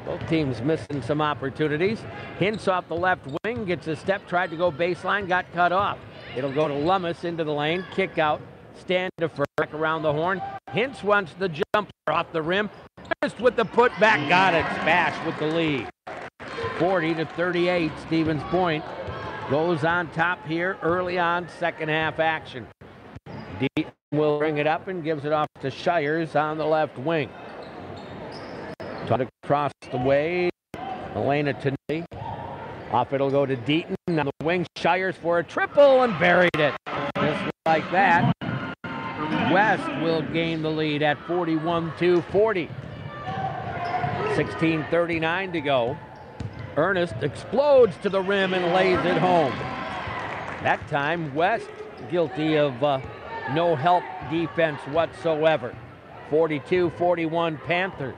Both teams missing some opportunities. Hintz off the left wing, gets a step, tried to go baseline, got cut off. It'll go to Lummis into the lane, kick out, stand to back around the horn. Hintz wants the jumper off the rim. Ernest with the putback, got it. SPASH with the lead. 40-38, Stevens Point goes on top here early on second half action. Deaton will bring it up and gives it off to Shires on the left wing. Taught across the way, Elena Tenelli. Off it'll go to Deaton on the wing. Shires for a triple and buried it. Just like that. West will gain the lead at 41-40. 16:39 to go. Ernest explodes to the rim and lays it home. That time West guilty of no help defense whatsoever. 42-41 Panthers.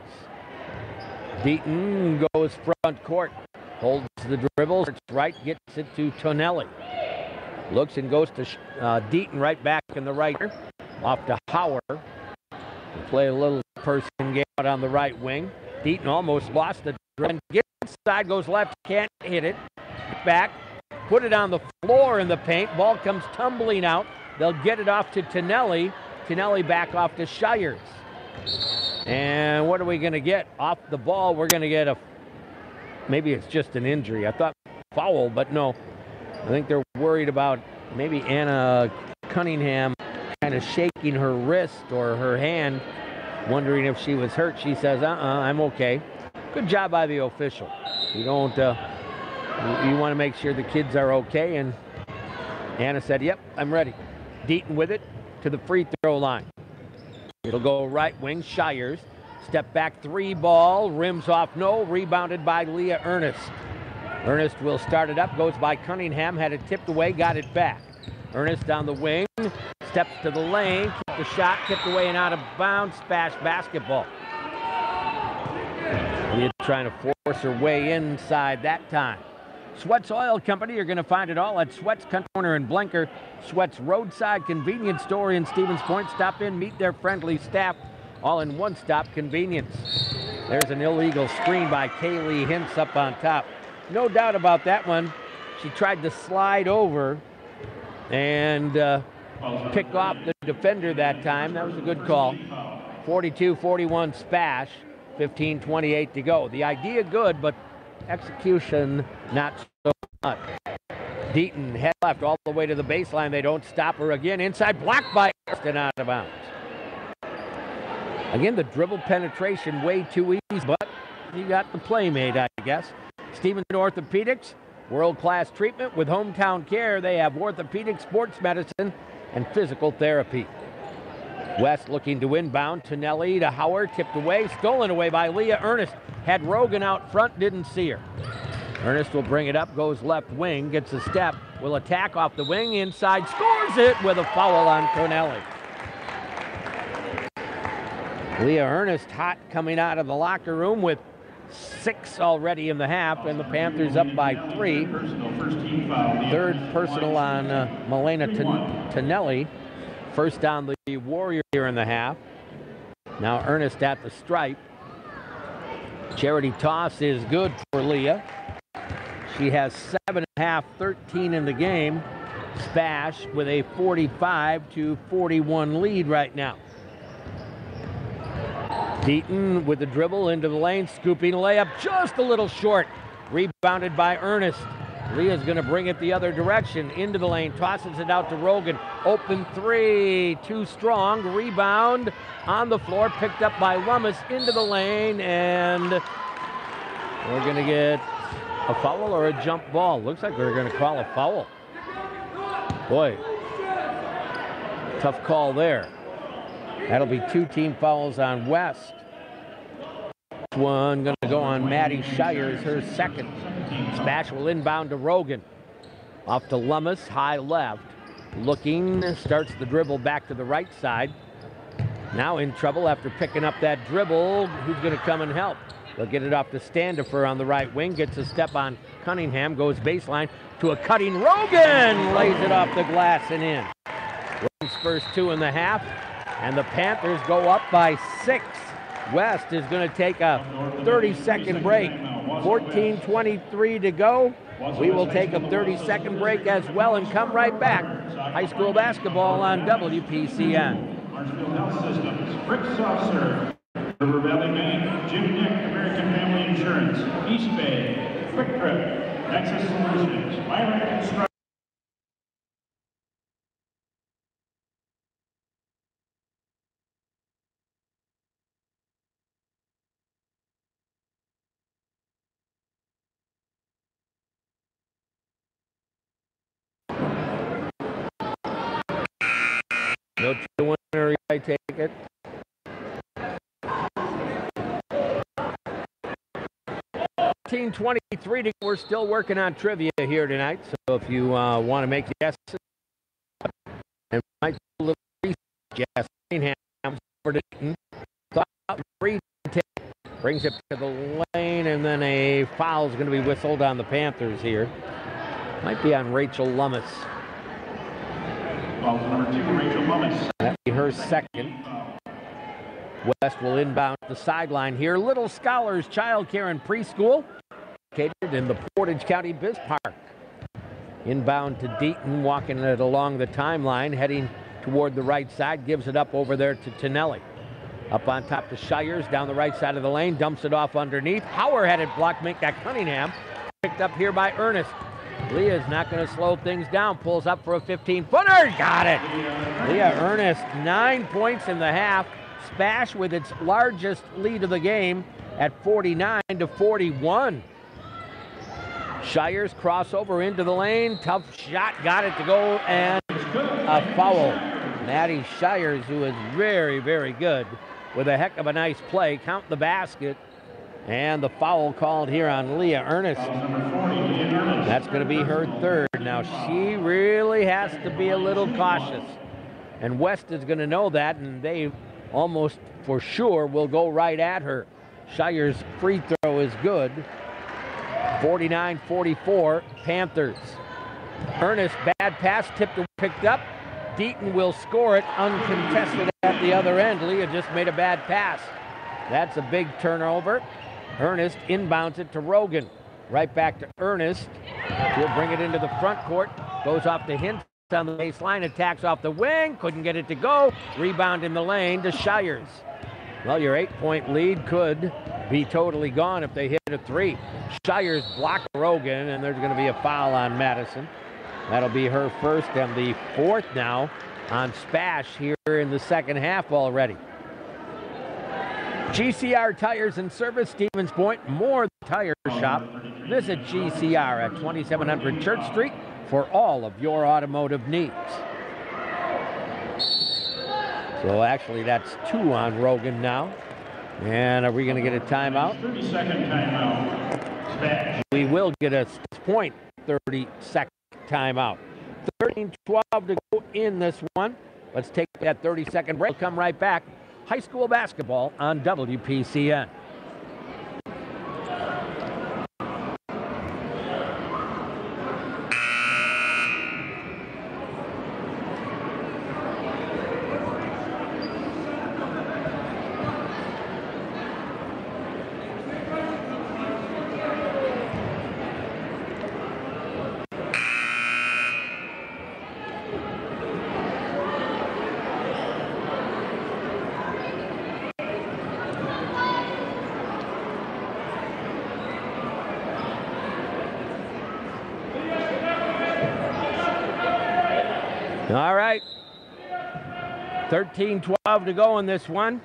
Deaton goes front court. Holds the dribble, right, gets it to Tonelli. Looks and goes to Deaton right back in the right. Off to Hauer. We'll play a little person game out on the right wing. Deaton almost lost the dribble. Gets inside, goes left, can't hit it. Back, put it on the floor in the paint. Ball comes tumbling out. They'll get it off to Tonelli. Tonelli back off to Shires. And what are we going to get? Off the ball, we're going to get maybe it's just an injury. I thought foul, but no. I think they're worried about maybe Anna Cunningham kind of shaking her wrist or her hand, wondering if she was hurt. She says, I'm okay. Good job by the official. You don't, you want to make sure the kids are okay. And Anna said, yep, I'm ready. Deaton with it to the free throw line. It'll go right wing, Shires. Step back three ball, rims off, no, rebounded by Leah Ernest. Ernest will start it up, goes by Cunningham, had it tipped away, got it back. Ernest on the wing, steps to the lane, kicked the shot, tipped away and out of bounds, SPASH basketball. Leah trying to force her way inside that time. Sweat's Oil Company, you're going to find it all at Sweat's Country Corner in Blenker. Sweat's roadside convenience store in Stevens Point. Stop in, meet their friendly staff, all in one-stop convenience. There's an illegal screen by Kaylee Hintz up on top. No doubt about that one. She tried to slide over and pick off the defender that time. That was a good call. 42-41 SPASH, 15:28 to go. The idea good, but execution not so much. Deaton head left all the way to the baseline. They don't stop her again. Inside, blocked by Austin, out of bounds. Again, the dribble penetration way too easy, but you got the play made, I guess. Stevens Orthopedics, world-class treatment with hometown care. They have orthopedic, sports medicine, and physical therapy. West looking to inbound. Tonelli to Howard, tipped away, stolen away by Leah Ernest. Had Rogan out front, didn't see her. Ernest will bring it up, goes left wing, gets a step, will attack off the wing, inside, scores it with a foul on Tonelli. Leah Ernest hot coming out of the locker room with 6 already in the half, and the Panthers up by 3. Third personal on Milena Tonelli. First on the Warrior here in the half. Now Ernest at the stripe. Charity toss is good for Leah. She has 7.5, 13 in the game. SPASH with a 45-41 lead right now. Deaton with the dribble into the lane, scooping layup just a little short. Rebounded by Ernest. Leah's going to bring it the other direction, into the lane, tosses it out to Rogan. Open three, too strong. Rebound on the floor, picked up by Lummis into the lane, and we're going to get a foul or a jump ball. Looks like we're going to call a foul. Boy, tough call there. That'll be 2 team fouls on West. One going to go on Maddie Shires, her second. SPASH will inbound to Rogan. Off to Lummis, high left. Looking, starts the dribble back to the right side. Now in trouble after picking up that dribble. Who's going to come and help? They'll get it off to Standifer on the right wing. Gets a step on Cunningham, goes baseline to a cutting Rogan. Lays it off the glass and in. Rogan's first 2 in the half. And the Panthers go up by 6. West is going to take a 30-second break. 14:23 to go. We will take a 30-second break as well and come right back. High school basketball on WPCN. Marshfield Health Systems, Frick Soft Serve, River Valley Bank, Jim Nick, American Family Insurance, East Bay, Quick Trip, Nexus Solutions, Myrick Construction. No true winner, I take it. Team 23. We're still working on trivia here tonight, so if you want to make guesses, and might do a little research, Cunningham over to Deaton. Thought free take, brings it to the lane, and then a foul is going to be whistled on the Panthers here. Might be on Rachel Lummis. Number 2, Rachel Lummis. That'll be her second. West will inbound the sideline here. Little Scholars Child Care and Preschool, located in the Portage County Biz Park. Inbound to Deaton, walking it along the timeline, heading toward the right side, gives it up over there to Tonelli. Up on top to Shires, down the right side of the lane, dumps it off underneath. Hauer had it blocked, make that Cunningham. Picked up here by Ernest. Leah's not going to slow things down, pulls up for a 15-footer, got it! Leah Ernest, 9 points in the half. SPASH with its largest lead of the game at 49-41. Shires crossover into the lane, tough shot, got it to go, and a foul. Maddie Shires, who is very, very good, with a heck of a nice play, count the basket, and the foul called here on Leah Ernest. That's going to be her third. Now she really has to be a little cautious, and West is going to know that, and they almost for sure will go right at her. Shires' free throw is good. 49-44 Panthers. Ernest, bad pass, tipped and picked up. Deaton will score it uncontested at the other end. Leah just made a bad pass. That's a big turnover. Ernest inbounds it to Rogan. Right back to Ernest. He'll bring it into the front court. Goes off to Hintz on the baseline, attacks off the wing, couldn't get it to go. Rebound in the lane to Shires. Well, your 8-point lead could be totally gone if they hit a three. Shires blocked Rogan, and there's going to be a foul on Madison. That'll be her first and the fourth now on SPASH here in the second half already. GCR Tires and Service, Stevens Point, more tire shop. Visit GCR at 2700 Church Street for all of your automotive needs. So actually that's 2 on Rogan now. And are we going to get a timeout? 30-second timeout. SPASH. We will get a point 30-second timeout. 13-12 to go in this one. Let's take that 30-second break. We'll come right back. High school basketball on WPCN. All right, 13-12 to go in this one.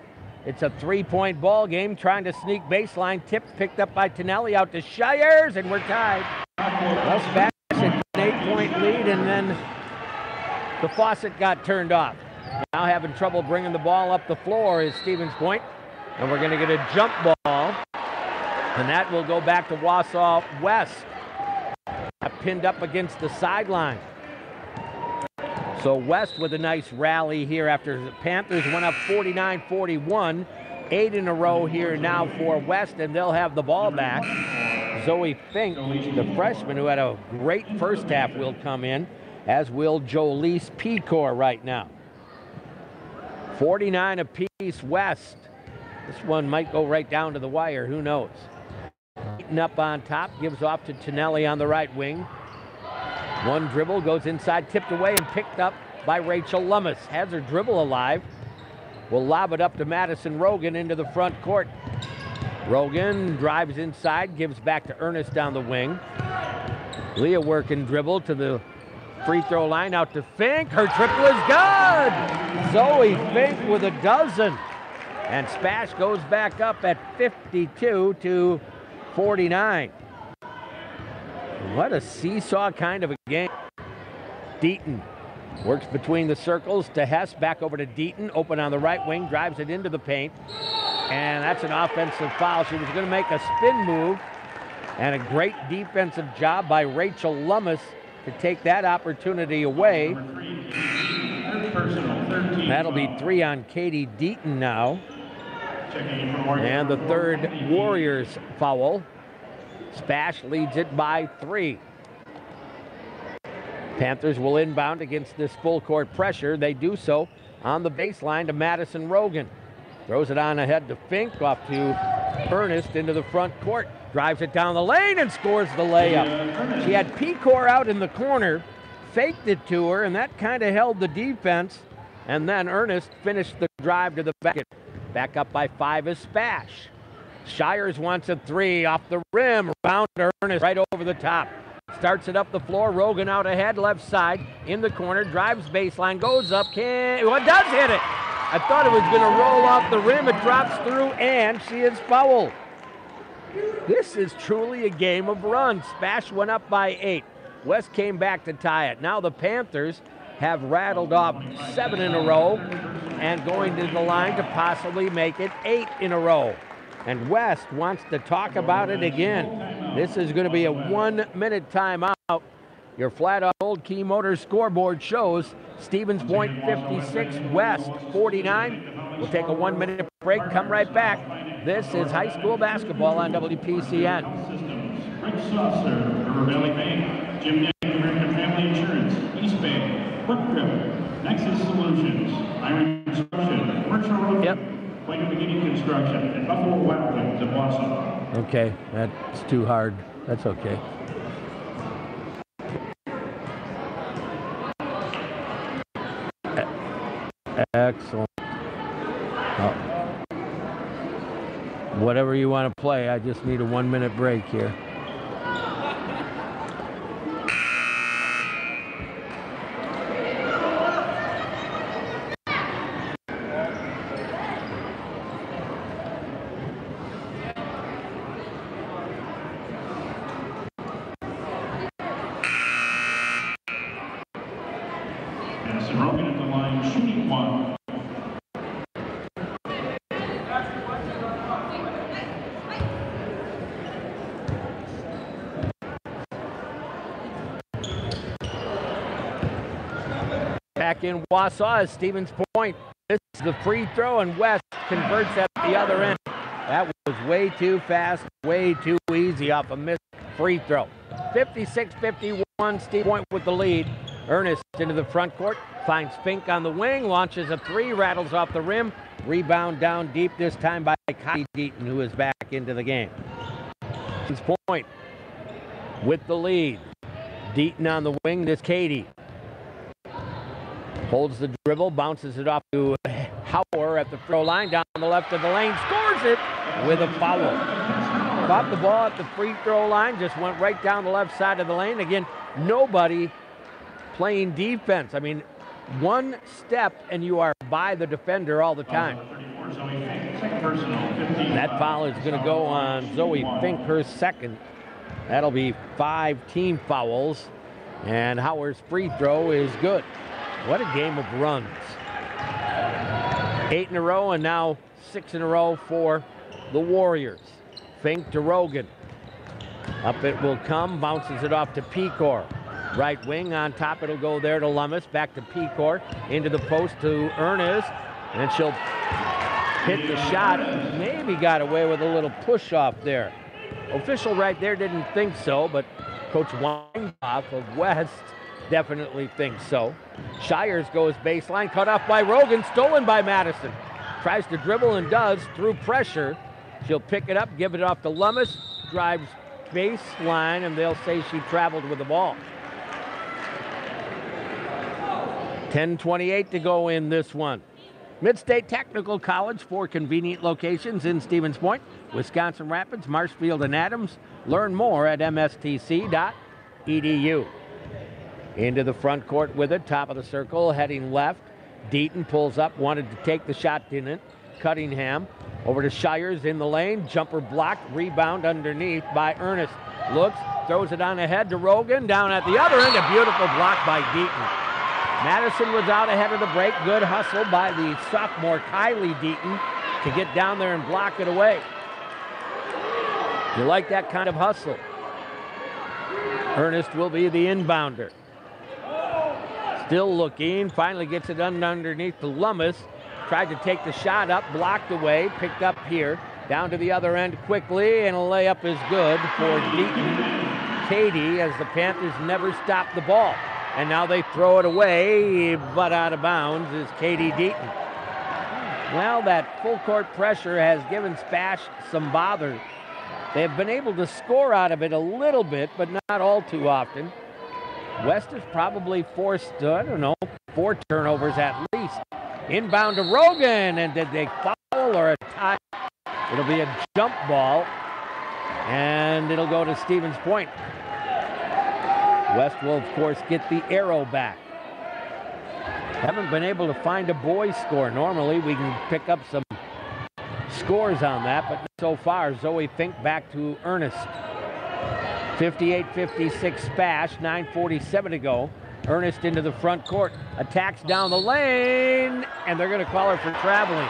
It's a 3-point ball game, trying to sneak baseline. Tip picked up by Tonelli, out to Shires, and we're tied. Well, SPASH had an 8-point lead, and then the faucet got turned off. Now having trouble bringing the ball up the floor is Stevens Point, and we're going to get a jump ball, and that will go back to Wausau West. Pinned up against the sideline. So West with a nice rally here after the Panthers went up 49-41. 8 in a row here now for West, and they'll have the ball back. Zoe Fink, the freshman who had a great first half, will come in, as will Jolise Pecor right now. 49 apiece West. This one might go right down to the wire, who knows. Eaton up on top, gives off to Tonelli on the right wing. One dribble, goes inside, tipped away and picked up by Rachel Lummis. Has her dribble alive. Will lob it up to Madison Rogan into the front court. Rogan drives inside, gives back to Ernest down the wing. Leah working dribble to the free throw line, out to Fink. Her triple is good! Zoe Fink with a dozen. And SPASH goes back up at 52-49. What a seesaw kind of a game. Deaton works between the circles to Hess, back over to Deaton, open on the right wing, drives it into the paint, and that's an offensive foul. She was going to make a spin move, and a great defensive job by Rachel Lummis to take that opportunity away. That'll be 3 on Katie Deaton now, and the third Warriors foul. SPASH leads it by 3. Panthers will inbound against this full court pressure. They do so on the baseline to Madison Rogan. Throws it on ahead to Fink, off to Ernest into the front court. Drives it down the lane and scores the layup. She had Pecor out in the corner, faked it to her, and that kind of held the defense. And then Ernest finished the drive to the basket. Back up by 5 is Spash. Shires wants a 3 off the rim. Rebound to Ernest right over the top. Starts it up the floor. Rogan out ahead, left side, in the corner, drives baseline, goes up, does hit it. I thought it was going to roll off the rim. It drops through, and she is fouled. This is truly a game of runs. Spash went up by 8. West came back to tie it. Now the Panthers have rattled off 7 in a row and going to the line to possibly make it 8 in a row. And West wants to talk about it again. This is going to be a 1-minute timeout. Your flat on Old Key Motors scoreboard shows Stevens Point 56, West 49. We'll take a 1-minute break, come right back. This is high school basketball on WPCN. Rick Saucer, River Valley Bank, Jim Nick, American Family Insurance, East Bay, Quick Trip, Nexus Solutions, Iron Construction, Commercial Road. Yep. Plain Beginning Construction, and Buffalo Wild Wings of Wausau. Okay, that's too hard. That's okay. Excellent. Oh. Whatever you want to play, I just need a 1-minute break here. Rogan at the line, shooting 1. Back in Wausau is Stevens Point. This is the free throw, and West converts at the other end. That was way too fast, way too easy off a missed free throw. 56-51, Stevens Point with the lead. Ernest into the front court, finds Fink on the wing, launches a 3, rattles off the rim. Rebound down deep, this time by Katie Deaton, who is back into the game. Stevens Point with the lead. Deaton on the wing, this Katie. Holds the dribble, bounces it off to Hauer at the throw line, down the left of the lane, scores it with a foul. Caught the ball at the free throw line, just went right down the left side of the lane. Again, nobody playing defense. I mean, one step and you are by the defender all the time. That foul is going to go on Zoe Fink, her second. That'll be 5 team fouls, and Hauer's free throw is good. What a game of runs. 8 in a row and now 6 in a row for the Warriors. Fink to Rogan. Up it will come, bounces it off to Pecor. Right wing on top, it'll go there to Lummis, back to Pecor, into the post to Ernest, and she'll hit the shot. Maybe got away with a little push off there. Official right there didn't think so, but Coach Weinhoff of West definitely thinks so. Shires goes baseline, cut off by Rogan, stolen by Madison. Tries to dribble and does through pressure. She'll pick it up, give it off to Lummis, drives baseline, and they'll say she traveled with the ball. 10:28 to go in this one. Mid-State Technical College, 4 convenient locations in Stevens Point, Wisconsin Rapids, Marshfield, and Adams. Learn more at mstc.edu. Into the front court with it, top of the circle, heading left. Deaton pulls up, wanted to take the shot, didn't. Cunningham over to Shires in the lane, jumper blocked, rebound underneath by Ernest. Looks, throws it on ahead to Rogan, down at the other end, a beautiful block by Deaton. Madison was out ahead of the break. Good hustle by the sophomore Kylie Deaton to get down there and block it away. You like that kind of hustle. Ernest will be the inbounder. Still looking, finally gets it underneath to Lummis. Tried to take the shot up, blocked away, picked up here. Down to the other end quickly, and a layup is good for Deaton. Katie, as the Panthers never stopped the ball. and now they throw it away, but out of bounds is Katie Deaton. Well, that full court pressure has given SPASH some bother. They've been able to score out of it a little bit, but not all too often. West has probably forced, I don't know, 4 turnovers at least. Inbound to Rogan, and did they foul or a tie? It'll be a jump ball, and it'll go to Stevens Point. West will, of course, get the arrow back. Haven't been able to find a boys score. Normally, we can pick up some scores on that, but so far, Zoe Fink back to Ernest. 58-56 SPASH, 9:47 to go. Ernest into the front court, attacks down the lane, and they're going to call her for traveling.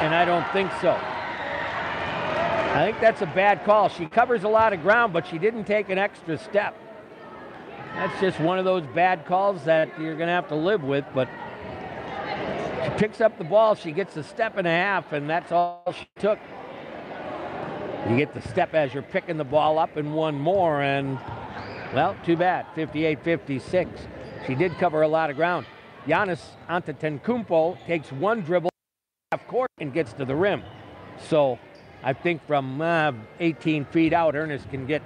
And I don't think so. I think that's a bad call. She covers a lot of ground, but she didn't take an extra step. That's just one of those bad calls that you're going to have to live with, but she picks up the ball, she gets a step and a half, and that's all she took. You get the step as you're picking the ball up and one more, and, well, too bad, 58-56. She did cover a lot of ground. Giannis Antetokounmpo takes one dribble half court and gets to the rim. So I think from 18 feet out, Ernest can get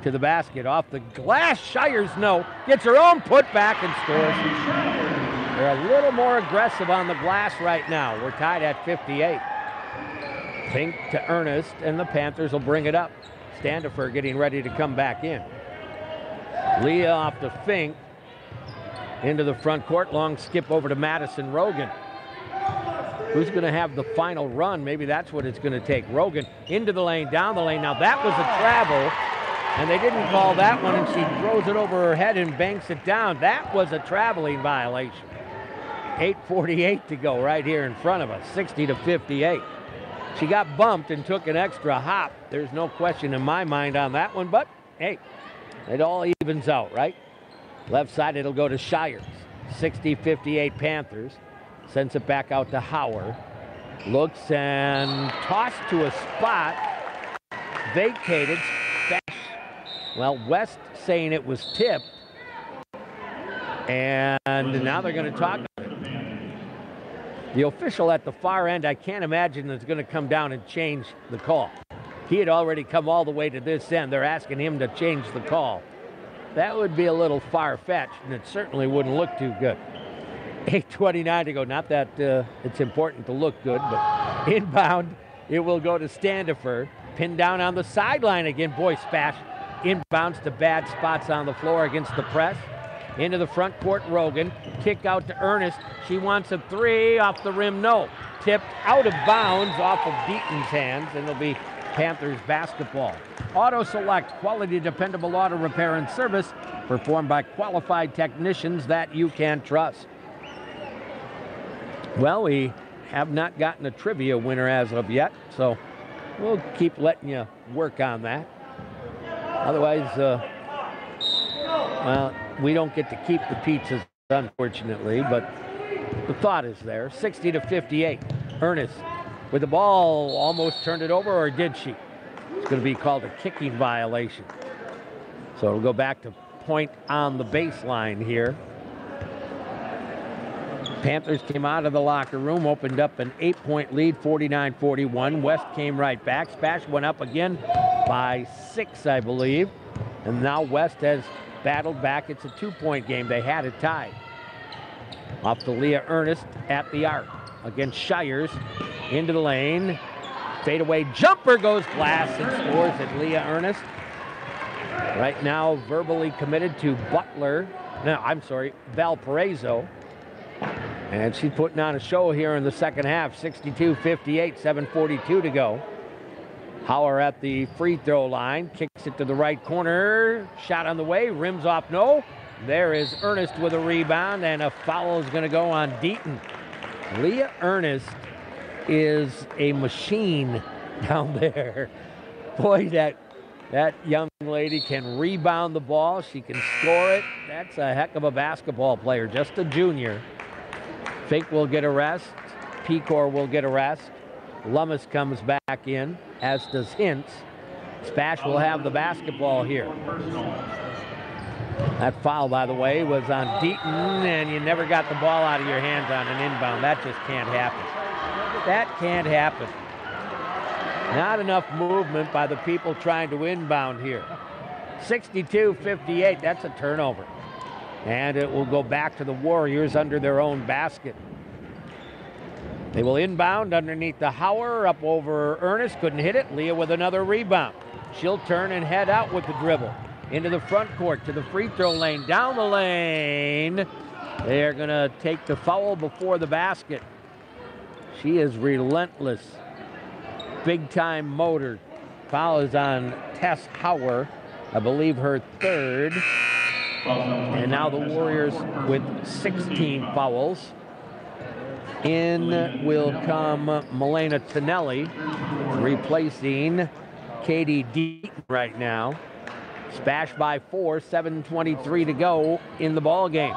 to the basket. Off the glass, Shires gets her own putback and scores. They're a little more aggressive on the glass right now. We're tied at 58. Fink to Ernest, and the Panthers will bring it up. Standifer getting ready to come back in. Leah off to Fink. Into the front court, long skip over to Madison Rogan. Who's going to have the final run? Maybe that's what it's going to take. Rogan into the lane, down the lane. Now that was a travel, and they didn't call that one, and she throws it over her head and banks it down. That was a traveling violation. 8:48 to go right here in front of us, 60-58. She got bumped and took an extra hop. There's no question in my mind on that one, but hey, it all evens out, right? Left side, it'll go to Shires. 60-58 Panthers. Sends it back out to Hauer. Looks and tossed to a spot. Vacated. Well, West saying it was tipped. And now they're going to talk about it. The official at the far end, I can't imagine is going to come down and change the call. He had already come all the way to this end. They're asking him to change the call. That would be a little far-fetched, and it certainly wouldn't look too good. 8:29 to go. Not that it's important to look good, but inbound, it will go to Standifer. Pinned down on the sideline again. Boy, SPASH inbounds to bad spots on the floor against the press. Into the front court, Rogan. Kick out to Ernest. She wants a three. Off the rim, no. Tipped out of bounds off of Deaton's hands, and it'll be Panthers basketball. Auto Select, quality, dependable auto repair and service performed by qualified technicians that you can trust. Well, we have not gotten a trivia winner as of yet, so we'll keep letting you work on that. Otherwise, well, we don't get to keep the pizzas, unfortunately, but the thought is there. 60-58. Ernest with the ball, almost turned it over, or did she? It's going to be called a kicking violation. So it'll go back to point on the baseline here. Panthers came out of the locker room, opened up an 8-point lead, 49-41. West came right back. SPASH went up again by 6, I believe. And now West has battled back. It's a 2-point game. They had it tied. Off to Leah Ernest at the arc against Shires. Into the lane. Fadeaway jumper goes glass and scores at Leah Ernest. Right now verbally committed to Butler. No, I'm sorry, Valparaiso. And she's putting on a show here in the second half. 62-58, 7:42 to go. Hauer at the free throw line. Kicks it to the right corner. Shot on the way. Rims off, no. There is Ernest with a rebound, and a foul is going to go on Deaton. Leah Ernest is a machine down there. Boy, that young lady can rebound the ball. She can score it. That's a heck of a basketball player, just a junior. Fink will get a rest. Pecor will get a rest. Lummis comes back in, as does Hintz. SPASH will have the basketball here. That foul, by the way, was on Deaton, and you never got the ball out of your hands on an inbound. That just can't happen. That can't happen. Not enough movement by the people trying to inbound here. 62-58, that's a turnover. And it will go back to the Warriors under their own basket. They will inbound underneath the Hauer, up over Ernest, couldn't hit it. Leah with another rebound. She'll turn and head out with the dribble. Into the front court, to the free throw lane, down the lane. They're gonna take the foul before the basket. She is relentless. Big time motor. Foul is on Tess Hauer, I believe her third. And now the Warriors with 16 fouls. In will come Milena Tonelli, replacing Katie Deaton right now. Spash by 4, 7:23 to go in the ball game.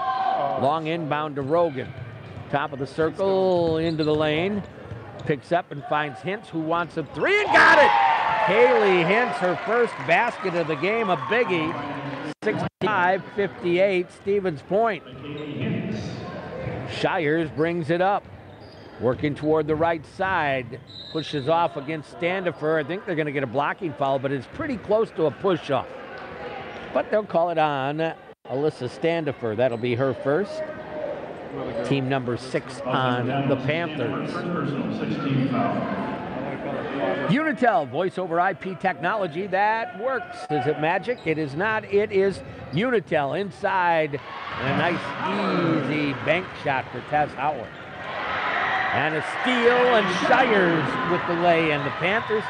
Long inbound to Rogan. Top of the circle, into the lane. Picks up and finds Hintz, who wants a three, and got it! Kaylee Hintz, her first basket of the game, a biggie. 65-58, Stevens Point. Shires brings it up. Working toward the right side. Pushes off against Standifer. I think they're going to get a blocking foul, but it's pretty close to a push-off. But they'll call it on Alyssa Standifer. That'll be her first. Team number 6 on the Panthers. Unitel, voice over IP technology that works. Is it magic? It is not. It is Unitel inside. And a nice, easy bank shot for Tess Hauer. And a steal, and Shires with the lay. And the Panthers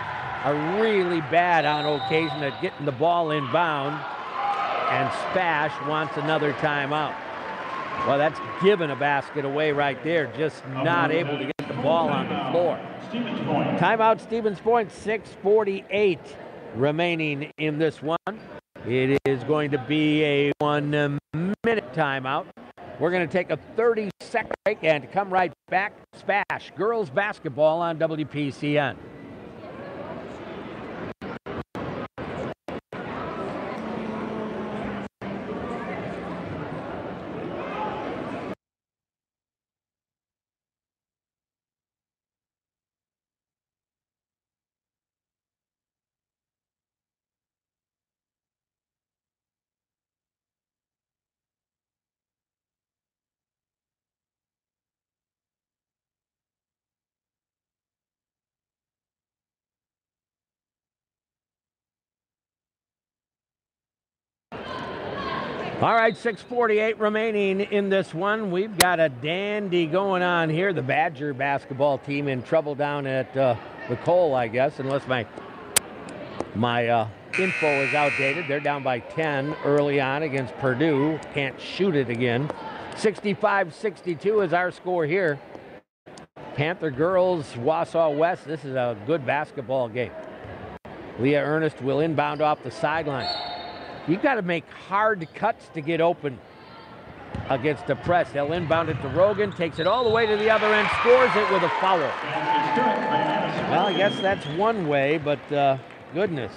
are really bad on occasion at getting the ball inbound. And Spash wants another timeout. Well, that's giving a basket away right there. Just not able to get the ball on the floor. Timeout, Stevens Point, 6:48 remaining in this one. It is going to be a 1-minute timeout. We're going to take a 30-second break and come right back. Spash, girls basketball on WPCN. All right, 6:48 remaining in this one. We've got a dandy going on here. The Badger basketball team in trouble down at the Cole, I guess, unless my info is outdated. They're down by 10 early on against Purdue. Can't shoot it again. 65-62 is our score here. Panther girls, Wausau West. This is a good basketball game. Leah Ernest will inbound off the sideline. You've got to make hard cuts to get open against the press. They'll inbound it to Rogan, takes it all the way to the other end, scores it with a foul. Well, I guess that's one way, but goodness.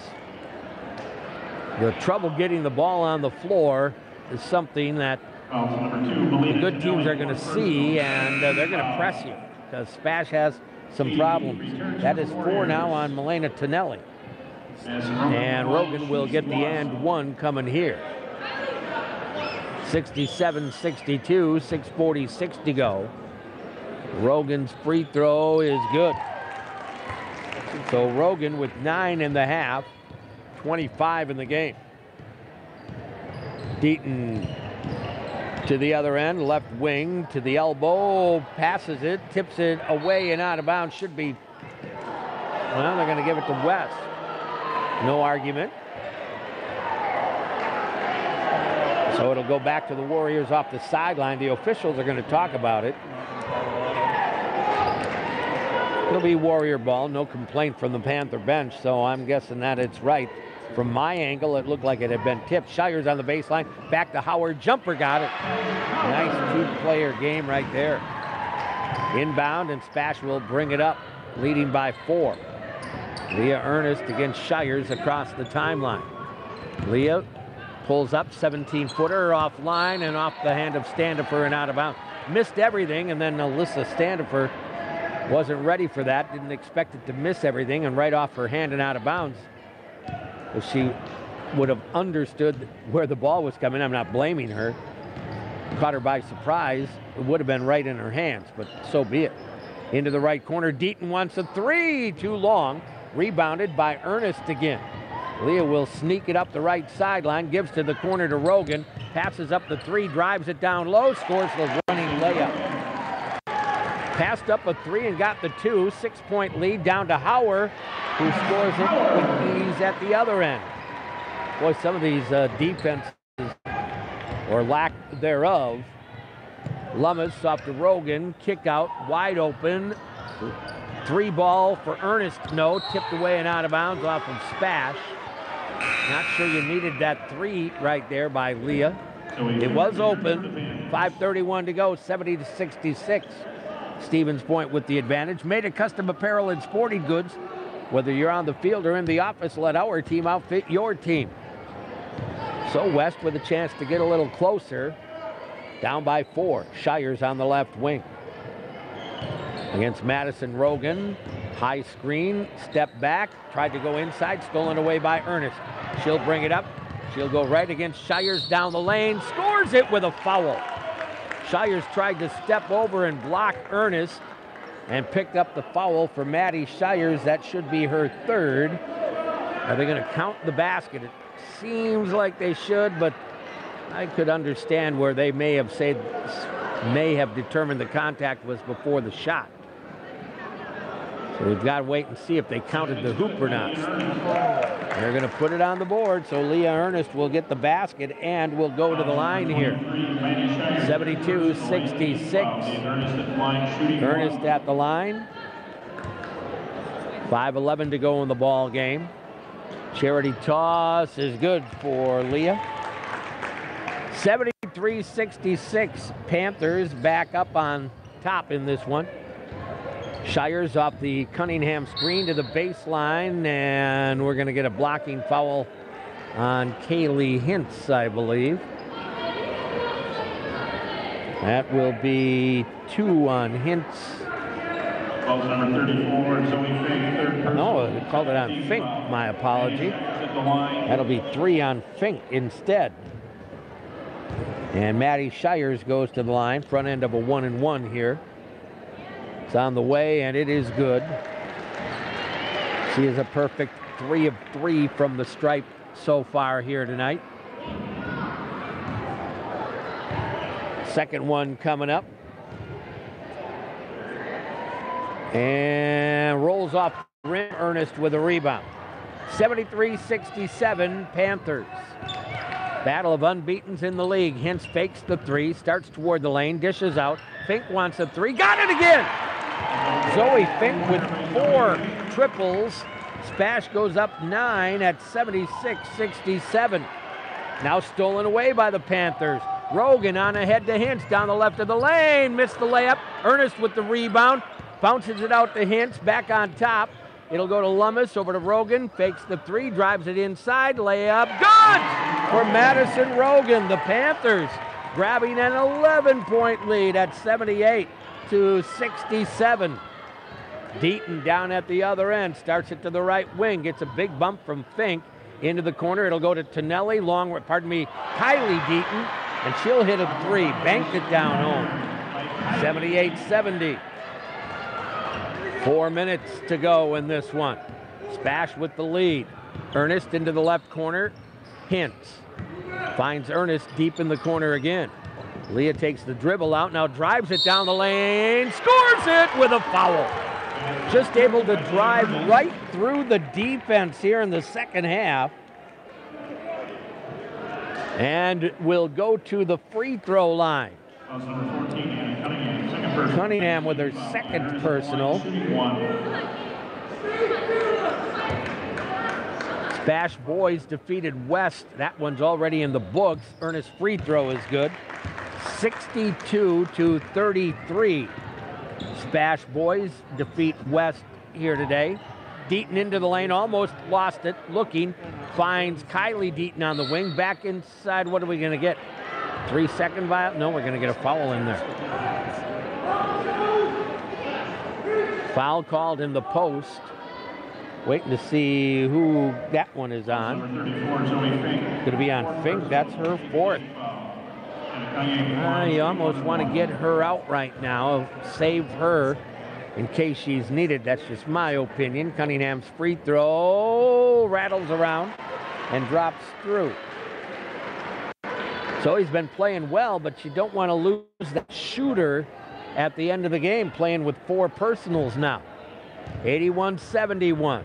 The trouble getting the ball on the floor is something that the good teams are going to see, and they're going to press you because Spash has some problems. That is 4 now on Milena Tonelli. And Rogan will get the and one coming here. 67-62, 6:46 to go. Rogan's free throw is good. So Rogan with 9.5, 25 in the game. Deaton to the other end, left wing to the elbow, passes it, tips it away and out of bounds. Should be, well, they're going to give it to West. No argument. So it'll go back to the Warriors off the sideline. The officials are going to talk about it. It'll be Warrior ball. No complaint from the Panther bench, so I'm guessing that it's right. From my angle, it looked like it had been tipped. Shires on the baseline. Back to Howard. Jumper got it. Nice two-player game right there. Inbound, and Spash will bring it up, leading by 4. Leah Ernest against Shires across the timeline. Leah Pulls up, 17-footer offline and off the hand of Standifer and out of bounds. Missed everything, and then Alyssa Standifer wasn't ready for that. Didn't expect it to miss everything, and right off her hand and out of bounds. If she would have understood where the ball was coming, I'm not blaming her. Caught her by surprise. It would have been right in her hands, but so be it. Into the right corner, Deaton wants a three, too long. Rebounded by Ernest again. Leah will sneak it up the right sideline, gives to the corner to Rogan, passes up the three, drives it down low, scores the running layup. Passed up a three and got the two, 6-point lead down to Hauer, who scores it with ease at the other end. Boy, some of these defenses, or lack thereof. Lummis off to Rogan, kick out, wide open. Three ball for Ernest, no, tipped away and out of bounds off of Spash. Not sure you needed that three right there by Leah. It was open, 5:31 to go, 70-66. Stevens Point with the advantage. Made a custom apparel and sporting goods. Whether you're on the field or in the office, let our team outfit your team. So West with a chance to get a little closer. Down by 4. Shires on the left wing. Against Madison Rogan. High screen, step back, tried to go inside, stolen away by Ernest. She'll bring it up. She'll go right against Shires down the lane, scores it with a foul. Shires tried to step over and block Ernest and picked up the foul for Maddie Shires. That should be her third. Are they going to count the basket? It seems like they should, but I could understand where they may have determined the contact was before the shot. So we've got to wait and see if they counted the hoop or not. They're going to put it on the board, so Leah Ernest will get the basket and will go to the line here. 72-66. Ernest at the line. 5:11 to go in the ball game. Charity toss is good for Leah. 73-66. Panthers back up on top in this one. Shires off the Cunningham screen to the baseline, and we're going to get a blocking foul on Kaylee Hintz, I believe. That will be 2 on Hintz. Calls number 34, Zoe Fink, third person. No, they called it on Fink, my apology. That'll be 3 on Fink instead. And Maddie Shires goes to the line, front end of a 1-and-1 here. It's on the way, and it is good. She is a perfect 3 of 3 from the stripe so far here tonight. Second one coming up. And rolls off the rim. Ernest with a rebound. 73-67 Panthers. Battle of unbeatens in the league. Hintz fakes the 3, starts toward the lane, dishes out. Fink wants a 3, got it again! Zoe Fink with 4 triples. Spash goes up 9 at 76-67. Now stolen away by the Panthers. Rogan on ahead to Hintz down the left of the lane. Missed the layup. Ernest with the rebound. Bounces it out to Hintz. Back on top. It'll go to Lummis, over to Rogan. Fakes the 3, drives it inside. Layup. Good for Madison Rogan. The Panthers grabbing an 11-point lead at 78-67. Deaton down at the other end. Starts it to the right wing. Gets a big bump from Fink. Into the corner. It'll go to Tonelli. Kylie Deaton. And she'll hit a 3. Banked it down home. 78-70. 4 minutes to go in this one. Spash with the lead. Ernest into the left corner. Hintz finds Ernest deep in the corner again. Leah takes the dribble out, now drives it down the lane, scores it with a foul. Just able to drive right through the defense here in the second half. And will go to the free throw line. Cunningham with her second personal. Spash boys defeated West. That one's already in the books. Ernest's free throw is good. 62-33. Spash boys defeat West here today. Deaton into the lane, almost lost it, looking, finds Kylie Deaton on the wing, back inside. What are we going to get? 3-second violation? No, we're going to get a foul in there. Foul called in the post. Waiting to see who that one is on. Going to be on Fink. That's her fourth. You almost want to get her out right now. Save her in case she's needed. That's just my opinion. Cunningham's free throw rattles around and drops through. So he's been playing well, but you don't want to lose that shooter at the end of the game, playing with 4 personals now. 81-71.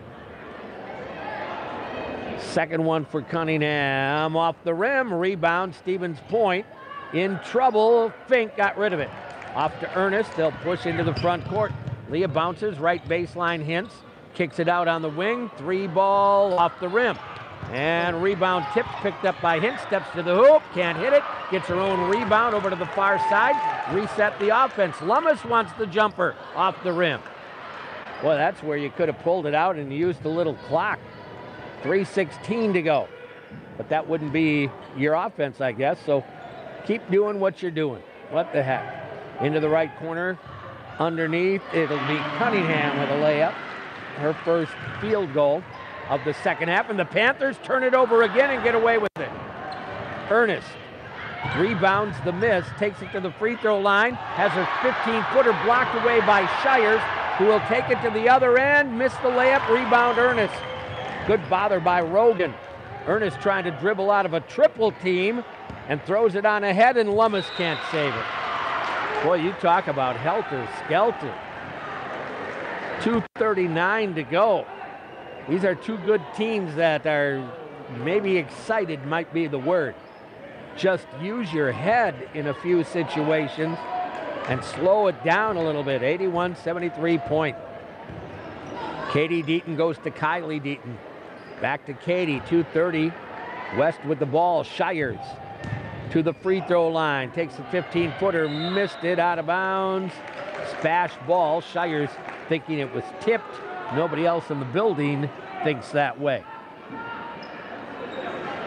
Second one for Cunningham. Off the rim. Rebound. Stevens Point. In trouble. Fink got rid of it. Off to Ernest. They'll push into the front court. Leah bounces. Right baseline Hintz. Kicks it out on the wing. 3 ball off the rim. And rebound tipped, picked up by Hintz. Steps to the hoop. Can't hit it. Gets her own rebound over to the far side. Reset the offense. Lummis wants the jumper off the rim. Boy, that's where you could have pulled it out and used a little clock. 3:16 to go. But that wouldn't be your offense, I guess. So keep doing what you're doing. What the heck? Into the right corner. Underneath, it'll be Cunningham with a layup. Her first field goal of the second half. And the Panthers turn it over again and get away with it. Ernest rebounds the miss, takes it to the free throw line, has her 15-footer blocked away by Shires, who will take it to the other end, miss the layup, rebound Ernest. Good bother by Rogan. Ernest trying to dribble out of a triple team and throws it on ahead, and Lummis can't save it. Boy, you talk about helter-skelter. 2:39 to go. These are 2 good teams that are maybe excited, might be the word. Just use your head in a few situations and slow it down a little bit. 81-73 point. Katie Deaton goes to Kylie Deaton. Back to Katie, 2:30. West with the ball. Shires to the free throw line. Takes the 15-footer, missed it, out of bounds. Spash ball. Shires thinking it was tipped. Nobody else in the building thinks that way.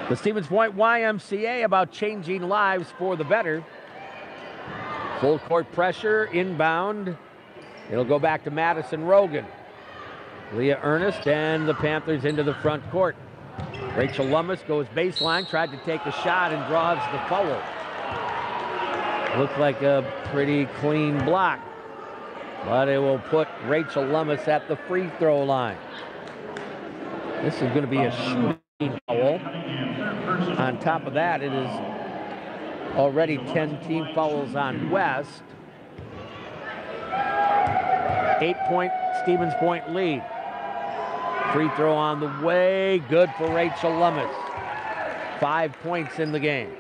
The Stevens Point YMCA about changing lives for the better. Full court pressure, inbound. It'll go back to Madison Rogan. Leah Ernest and the Panthers into the front court. Rachel Lummis goes baseline, tried to take a shot and draws the foul. Looked like a pretty clean block, but it will put Rachel Lummis at the free throw line. This is going to be a shooting foul. On top of that, it is already 10 team fouls on West. 8-point Stevens Point lead. Free throw on the way, good for Rachel Lummis. 5 points in the game.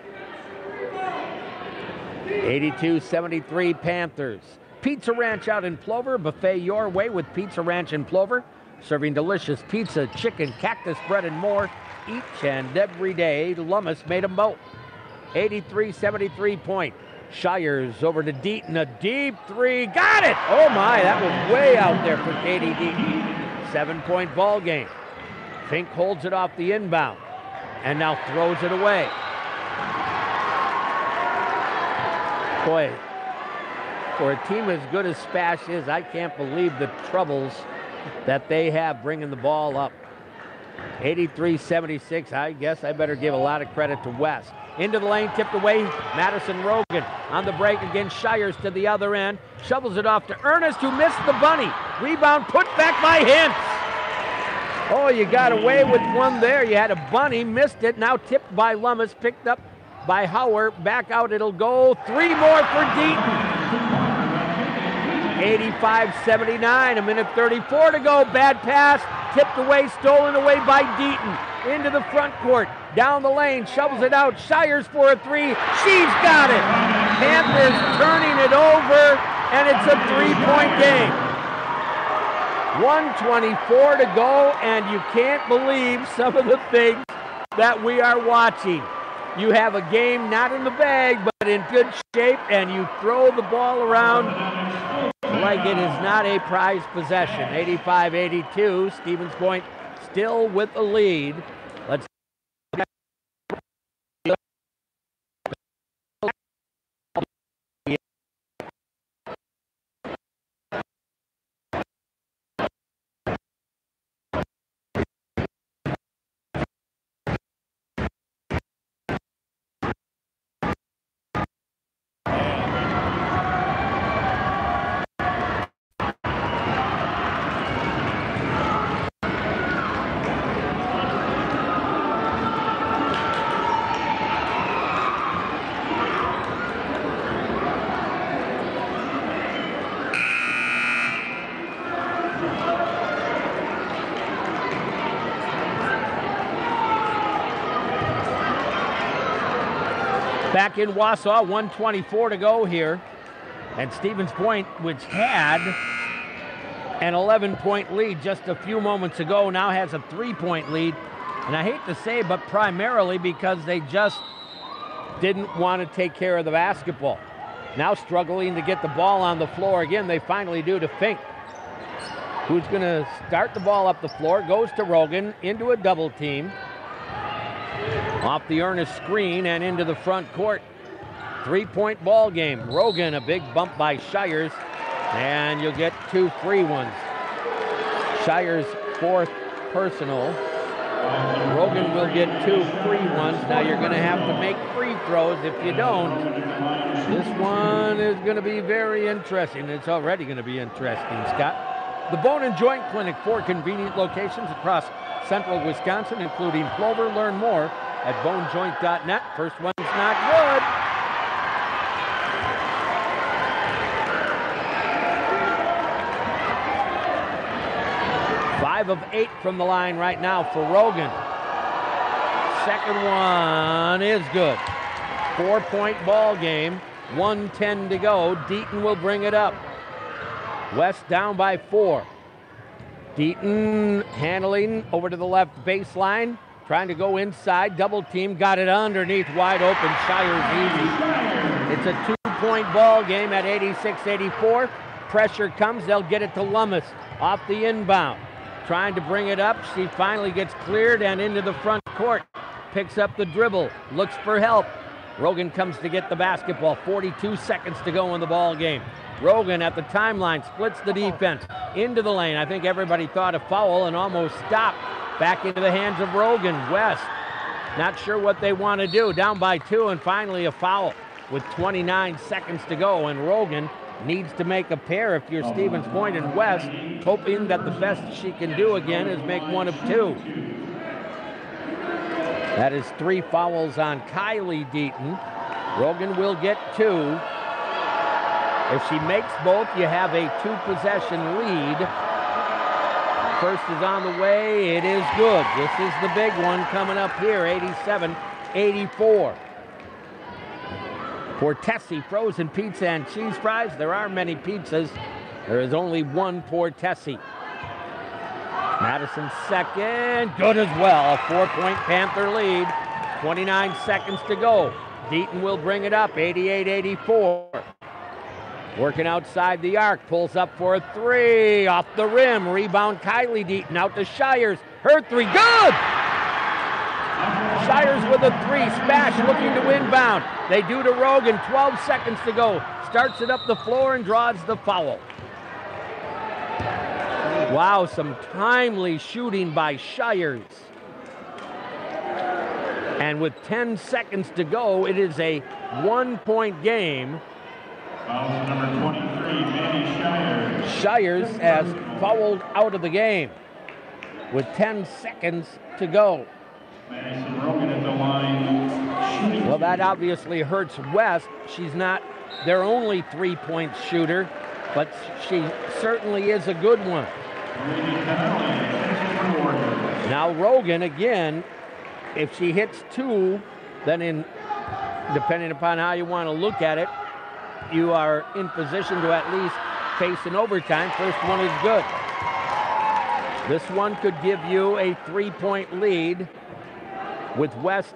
82-73 Panthers. Pizza Ranch out in Plover. Buffet your way with Pizza Ranch in Plover. Serving delicious pizza, chicken, cactus bread, and more each and every day. Lummis made them both. 83-73 point. Shires over to Deaton, a deep 3, got it! Oh my, that was way out there for Katie Deaton. 7-point ball game. Fink holds it off the inbound and now throws it away. Boy, for a team as good as SPASH is, I can't believe the troubles that they have bringing the ball up. 83-76, I guess I better give a lot of credit to West. Into the lane, tipped away, Madison Rogan on the break against Shires to the other end. Shovels it off to Ernest, who missed the bunny. Rebound put back by Hintz. Oh, you got away with one there. You had a bunny, missed it. Now tipped by Lummis, picked up by Howard. Back out it'll go. 3 more for Deaton. 85-79, a minute 34 to go. Bad pass, tipped away, stolen away by Deaton. Into the front court, down the lane, shovels it out. Shires for a 3. She's got it. Panthers turning it over, and it's a 3-point game. 1:24 to go, and you can't believe some of the things that we are watching. You have a game not in the bag, but in good shape, and you throw the ball around like it is not a prized possession. 85-82, Stevens Point still with the lead. Let's back in Wausau, 1:24 to go here. And Stevens Point, which had an 11-point lead just a few moments ago, now has a 3-point lead. And I hate to say, but primarily because they just didn't want to take care of the basketball. Now struggling to get the ball on the floor again. They finally do to Fink, who's going to start the ball up the floor, goes to Rogan, into a double team. Off the Ernest screen and into the front court. 3-point ball game. Rogan, a big bump by Shires, and you'll get 2 free ones. Shires' 4th personal. Rogan will get 2 free ones. Now you're going to have to make free throws. If you don't, this one is going to be very interesting. It's already going to be interesting, Scott. The Bone and Joint Clinic, 4 convenient locations across central Wisconsin, including Plover. Learn more at bonejoint.net. First one's not good. Five of 8 from the line right now for Rogan. Second one is good. 4-point ball game. 1:10 to go. Deaton will bring it up. West down by 4. Deaton handling over to the left baseline. Trying to go inside, double team, got it underneath, wide open, Shires easy. It's a 2-point ball game at 86-84. Pressure comes, they'll get it to Lummis off the inbound. Trying to bring it up, she finally gets cleared and into the front court. Picks up the dribble, looks for help. Rogan comes to get the basketball, 42 seconds to go in the ball game. Rogan at the timeline, splits the defense into the lane. I think everybody thought a foul and almost stopped. Back into the hands of Rogan. West, not sure what they want to do. Down by 2 and finally a foul with 29 seconds to go. And Rogan needs to make a pair if you're Stevens Point and West, hoping that the best she can do again is make one of 2. That is 3 fouls on Kylie Deaton. Rogan will get 2. If she makes both, you have a 2-possession lead. First is on the way. It is good. This is the big one coming up here, 87-84. For Tessie frozen pizza and cheese fries, there are many pizzas. There is only one for Tessie. Madison's second, good as well. A 4-point Panther lead. 29 seconds to go. Deaton will bring it up, 88-84. Working outside the arc, pulls up for a 3, off the rim, rebound Kylie Deaton, out to Shires, her 3, good! Shires with a 3, Spash looking to inbound. They do to Rogan, 12 seconds to go, starts it up the floor and draws the foul. Wow, some timely shooting by Shires. And with 10 seconds to go, it is a 1-point game. Foul number 23, Manny Shires. Shires has fouled out of the game with 10 seconds to go. Madison Rogan at the line. Well, that obviously hurts West. She's not their only 3-point shooter, but she certainly is a good one. Now Rogan, again, if she hits 2, then depending upon how you want to look at it, you are in position to at least face an overtime. First one is good. This one could give you a 3-point lead with West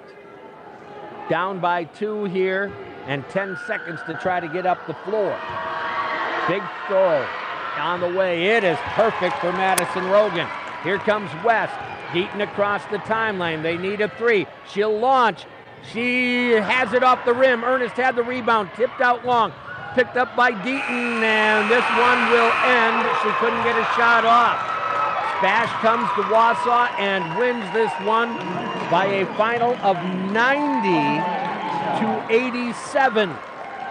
down by 2 here and 10 seconds to try to get up the floor. Big throw on the way. It is perfect for Madison Rogan. Here comes West. Deaton across the timeline. They need a three. She'll launch. She has it off the rim. Ernest had the rebound. Tipped out long. Picked up by Deaton, and this one will end. She couldn't get a shot off. SPASH comes to Wausau and wins this one by a final of 90-87.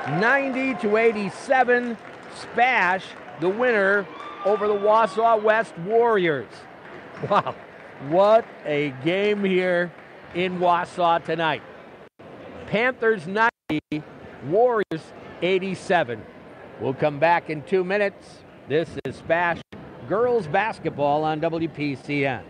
90-87. SPASH, the winner over the Wausau West Warriors. Wow, what a game here in Wausau tonight. Panthers 90, Warriors 87. We'll come back in 2 minutes. This is SPASH Girls Basketball on WPCN.